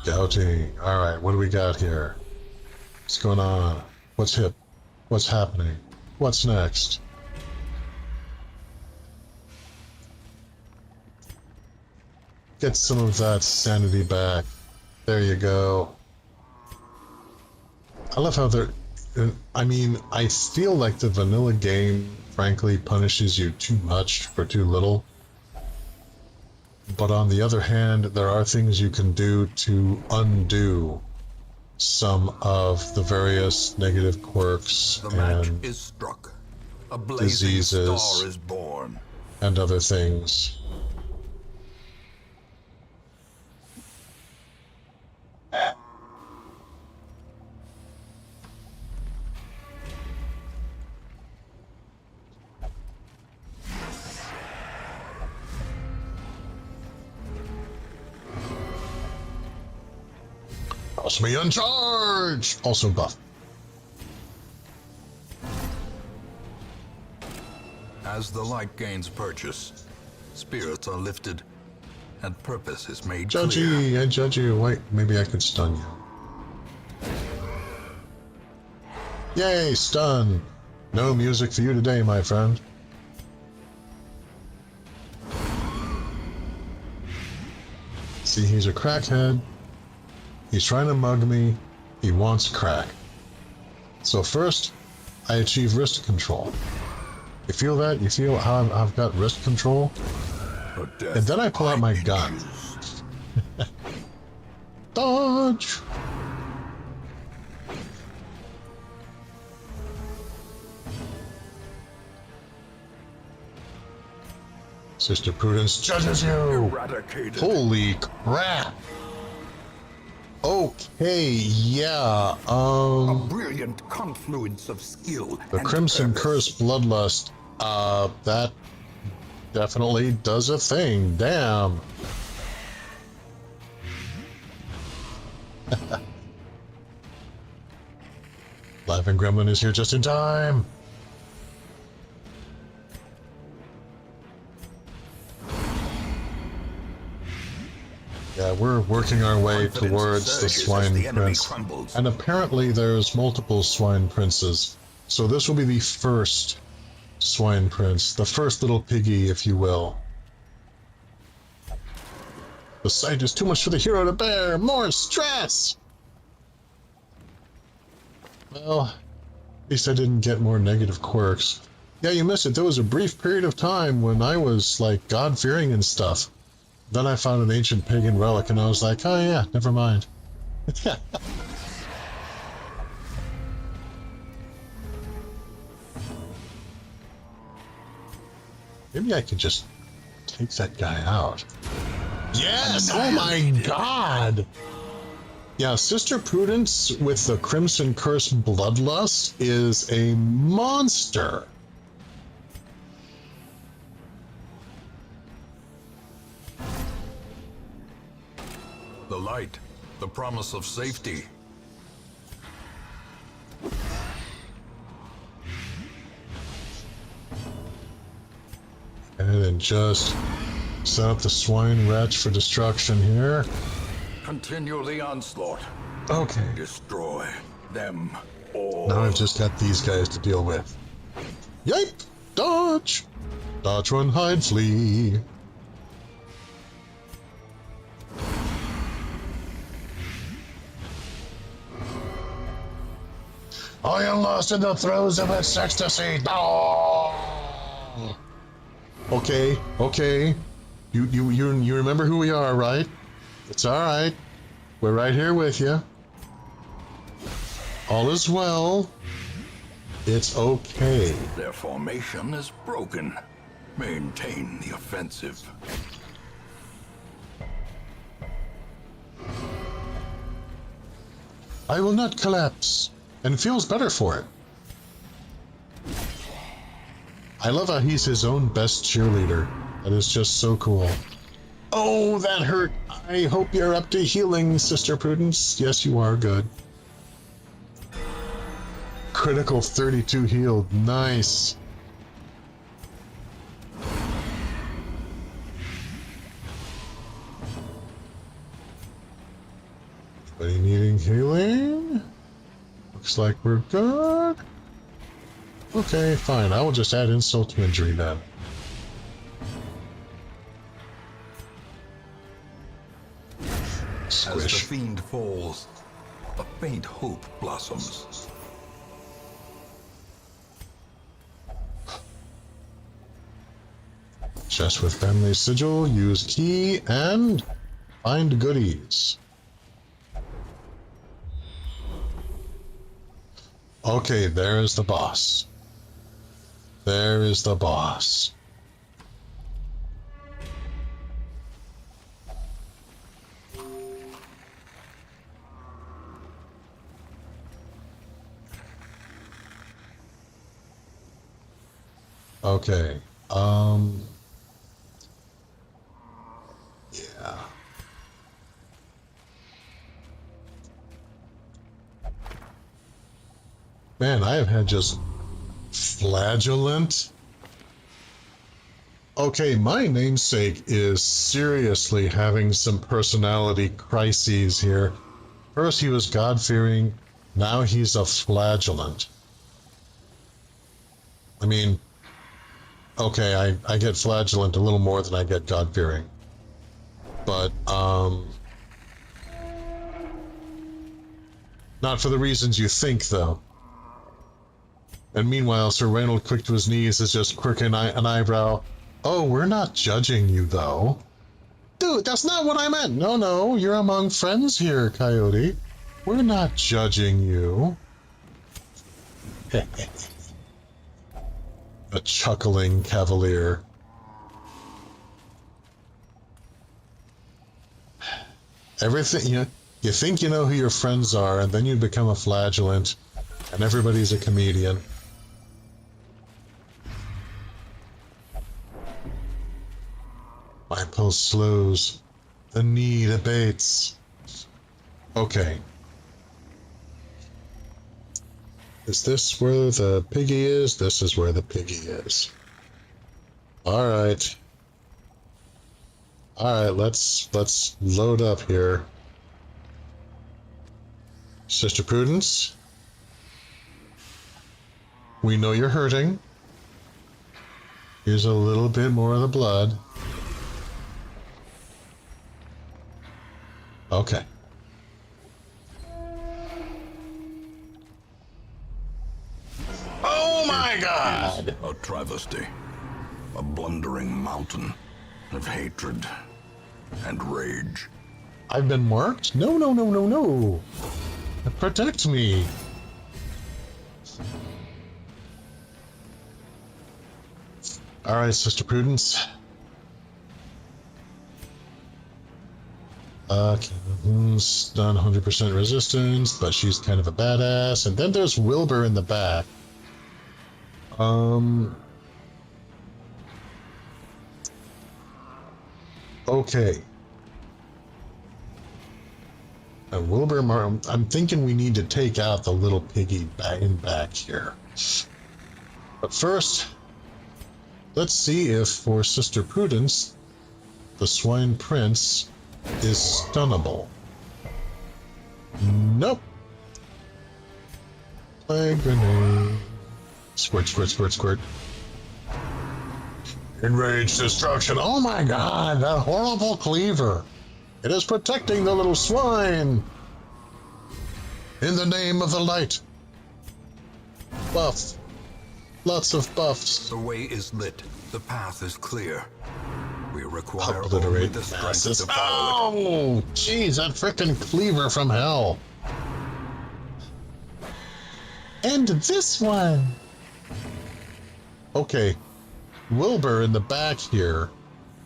Scouting. Alright, what do we got here? What's going on? What's hip? What's happening? What's next? Get some of that sanity back. There you go. I love how they're... I mean, I feel like the vanilla game, frankly, punishes you too much for too little. But on the other hand, there are things you can do to undo some of the various negative quirks The match and is struck. A blazing diseases star is born. and other things. Toss me in charge! Also buff. As the light gains purchase, spirits are lifted, and purpose is made clear. Judgy, I judge you. Wait, maybe I could stun you. Yay, stun! No music for you today, my friend. See, he's a crackhead. He's trying to mug me. He wants crack. So first, I achieve wrist control. You feel that? You feel how I've got wrist control? And then I pull out my gun. Dodge! Sister Prudence judges you! Eradicated. Holy crap! Okay, yeah, A brilliant confluence of skill. the and Crimson purpose. Curse Bloodlust, that definitely does a thing, damn. Laughing Gremlin is here just in time. Yeah, we're working our way Confidence towards the surges as Swine the enemy Prince. crumbles. And apparently there's multiple Swine Princes. So this will be the first Swine Prince. The first little piggy, if you will. The sight is too much for the hero to bear! More stress! Well, at least I didn't get more negative quirks. Yeah, you missed it. There was a brief period of time when I was, like, God-fearing and stuff. Then I found an ancient pagan relic and I was like, oh yeah, never mind. Maybe I could just take that guy out. Yes! Oh my god! Yeah, Sister Prudence with the Crimson Curse Bloodlust is a monster. The light, the promise of safety. And then just set up the swine wretch for destruction here. Continue the onslaught. Okay. Destroy them all. Now I've just got these guys to deal with. Yipe! Dodge! Dodge, run, hide, flee. I am lost in the throes of its ecstasy. Oh! Okay, okay. You remember who we are, right? It's all right. We're right here with you. All is well. It's okay. Their formation is broken. Maintain the offensive. I will not collapse, and feels better for it. I love how he's his own best cheerleader. That is just so cool. Oh, that hurt. I hope you're up to healing, Sister Prudence. Yes, you are. Good. Critical 32 healed. Nice. healing. Looks like we're good. Okay, fine. I will just add insult to injury then. As the Squish. fiend falls, a faint hope blossoms. Chest with family sigil, use key, and find goodies. Okay, there is the boss. There is the boss. Okay, yeah. Man, I have had just flagellant. Okay, my namesake is seriously having some personality crises here. First he was God-fearing, now he's a flagellant. I mean, okay, I get flagellant a little more than I get God-fearing. But, not for the reasons you think, though. And meanwhile, Sir Reynold, quick to his knees, is just quirking an eyebrow. Oh, we're not judging you, though. Dude, that's not what I meant. No, you're among friends here, Coyote. We're not judging you. A chuckling cavalier. Everything, you think you know who your friends are, and then you become a flagellant, and everybody's a comedian. My pulse slows. The need abates. Okay. Is this where the piggy is? This is where the piggy is. Alright. Alright, let's load up here. Sister Prudence. We know you're hurting. Here's a little bit more of the blood. Okay. Oh my God! A travesty. A blundering mountain of hatred and rage. I've been marked? No. Protect me. Alright, Sister Prudence. Not 100% resistance, but she's kind of a badass. And then there's Wilbur in the back. Okay. Wilbur, I'm thinking we need to take out the little piggy back here. But first, let's see if for Sister Prudence, the Swine Prince is stunnable. Nope. Plague grenade. Squirt. Enraged destruction. Oh my God, that horrible cleaver. It is protecting the little swine. In the name of the light. Buff. Lots of buffs. The way is lit. The path is clear. We require only Obliterate the strength masses. to follow it. Oh, jeez, that frickin' cleaver from hell. And this one. Okay, Wilbur in the back here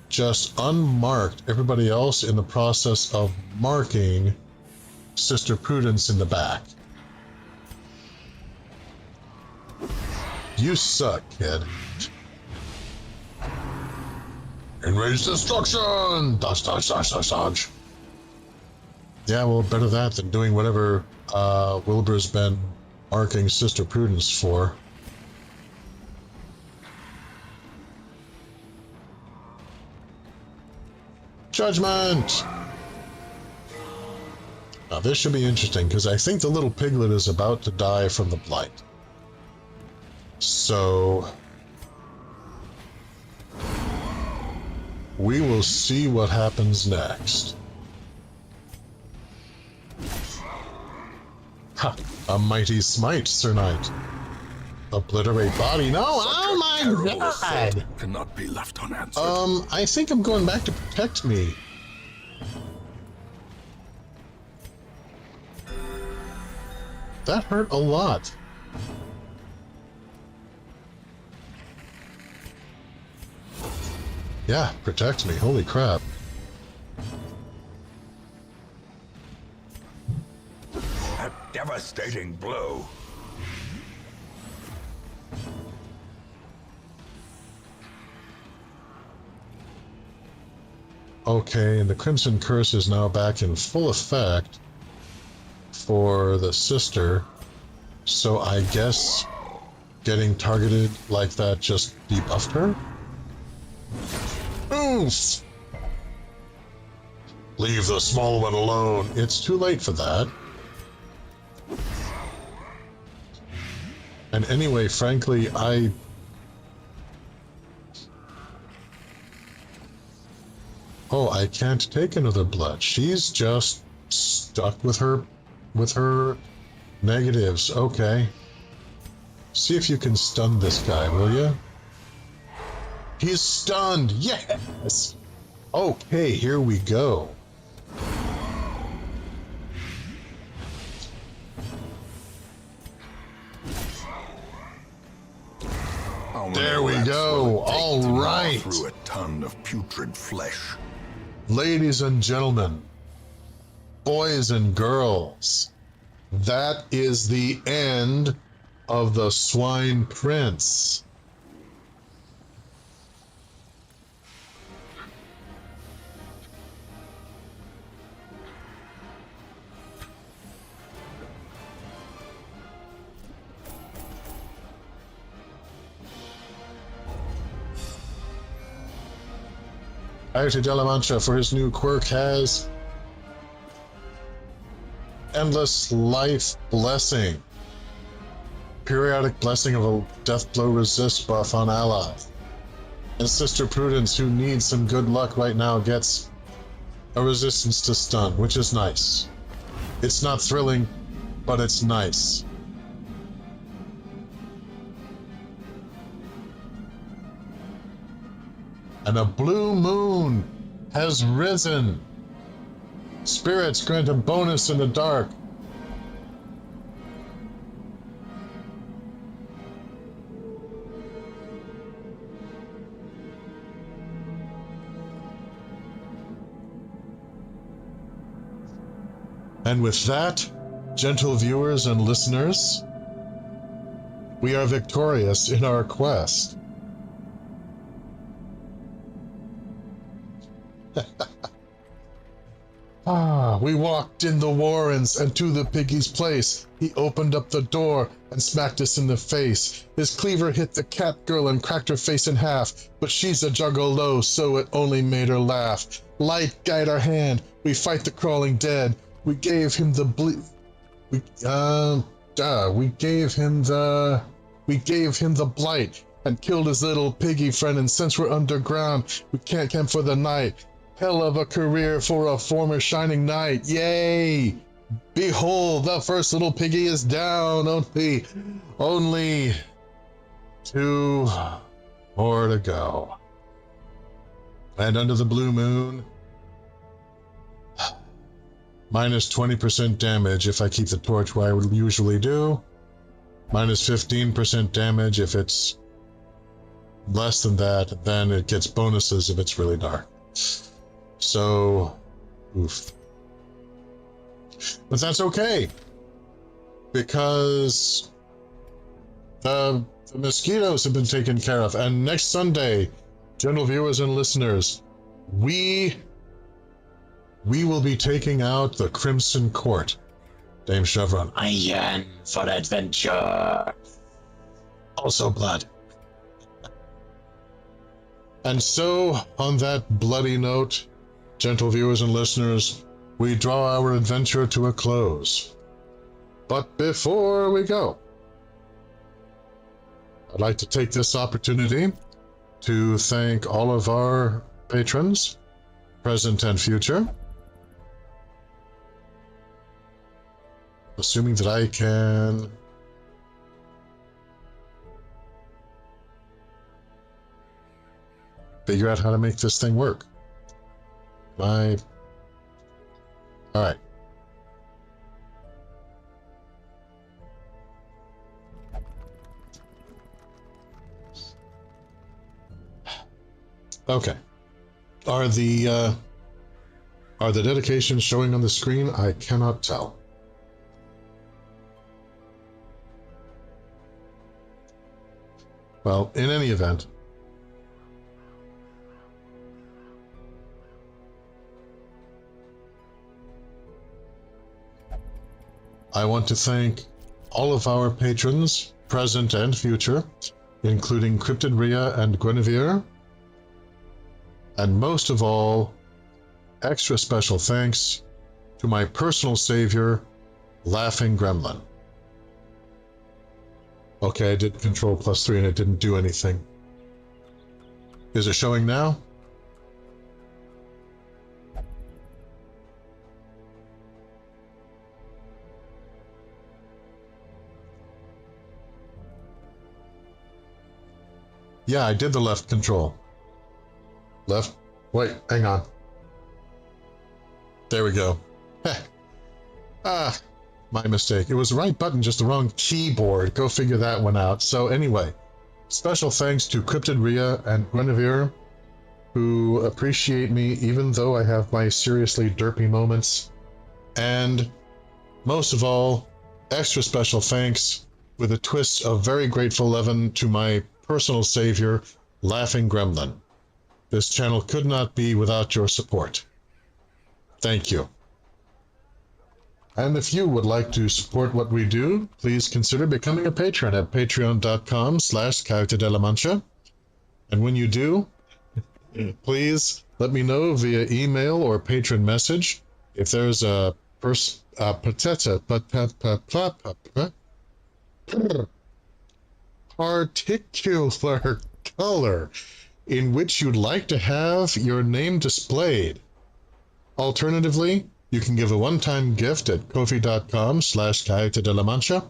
just unmarked everybody else in the process of marking Sister Prudence in the back. You suck, kid. Enraged destruction! Dodge. Yeah, well, better that than doing whatever Wilbur's been marking Sister Prudence for. Judgment! this should be interesting, because I think the little piglet is about to die from the blight. So... we will see what happens next. Ha! A mighty smite, Sir Knight. Obliterate body. No! Oh my god! Cannot be left unanswered. I think I'm going back to protect me. That hurt a lot. Yeah, protect me. Holy crap. A devastating blow. Okay, and the Crimson Curse is now back in full effect for the sister, so I guess getting targeted like that just debuffed her? Oof! Leave the small one alone. It's too late for that. And anyway, frankly, Oh, I can't take another blood. She's just stuck with her negatives. Okay. See if you can stun this guy, will you? He's stunned. Yes. Okay, here we go. There we go. All right. Through a ton of putrid flesh. Ladies and gentlemen, boys and girls, that is the end of the Swine Prince. Coyote de la Mancha, for his new quirk, has Endless Life Blessing. Periodic blessing of a death blow resist buff on allies. And Sister Prudence, who needs some good luck right now, gets a resistance to stun, which is nice. It's not thrilling, but it's nice. And a blue moon has risen. Spirits grant a bonus in the dark. And with that, gentle viewers and listeners, we are victorious in our quest. We walked in the Warrens and to the Piggy's place. He opened up the door and smacked us in the face. His cleaver hit the cat girl and cracked her face in half, but she's a juggalo, so it only made her laugh. Light guide our hand, we fight the crawling dead. We gave him the we gave him the blight and killed his little piggy friend, and since we're underground, we can't camp for the night. Hell of a career for a former shining knight. Yay! Behold, the first little piggy is down. Only 2 more to go. And under the blue moon, minus 20% damage if I keep the torch where I would usually do. Minus 15% damage if it's less than that. Then it gets bonuses if it's really dark. So, oof. But that's okay, because the mosquitoes have been taken care of. And next Sunday, gentle viewers and listeners, we will be taking out the Crimson Court. Dame Chevron, I yearn for adventure. Also blood. And so, on that bloody note, gentle viewers and listeners, we draw our adventure to a close. But before we go, I'd like to take this opportunity to thank all of our patrons, present and future. Assuming that I can figure out how to make this thing work. All right. Okay. Are the dedications showing on the screen? I cannot tell. Well, in any event, I want to thank all of our patrons, present and future, including Cryptid Rhea and Guinevere, and most of all, extra special thanks to my personal savior, Laughing Gremlin. Okay, I did Control +3 and it didn't do anything. Is it showing now? Yeah, I did the left control. Left? Wait, hang on. There we go. Heh. Ah, my mistake. It was the right button, just the wrong keyboard. Go figure that one out. So anyway, special thanks to Cryptid Rhea and Guinevere, who appreciate me even though I have my seriously derpy moments. And most of all, extra special thanks with a twist of very grateful leaven to my personal savior, Laughing Gremlin. This channel could not be without your support. Thank you. And if you would like to support what we do, please consider becoming a patron at patreon.com/Coyote de la Mancha. And when you do, please let me know via email or patron message if there's a particular color in which you'd like to have your name displayed. Alternatively, you can give a one-time gift at kofi.com/Coyote de la Mancha.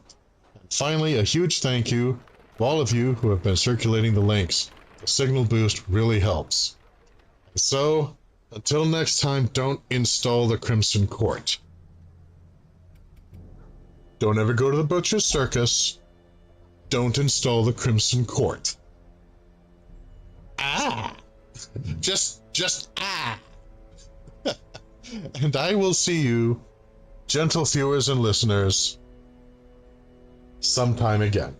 And finally, a huge thank you to all of you who have been circulating the links. The signal boost really helps. So, until next time, don't install the Crimson Court. Don't ever go to the Butcher's Circus. Don't install the Crimson Court. Ah! Just ah! And I will see you, gentle viewers and listeners, sometime again.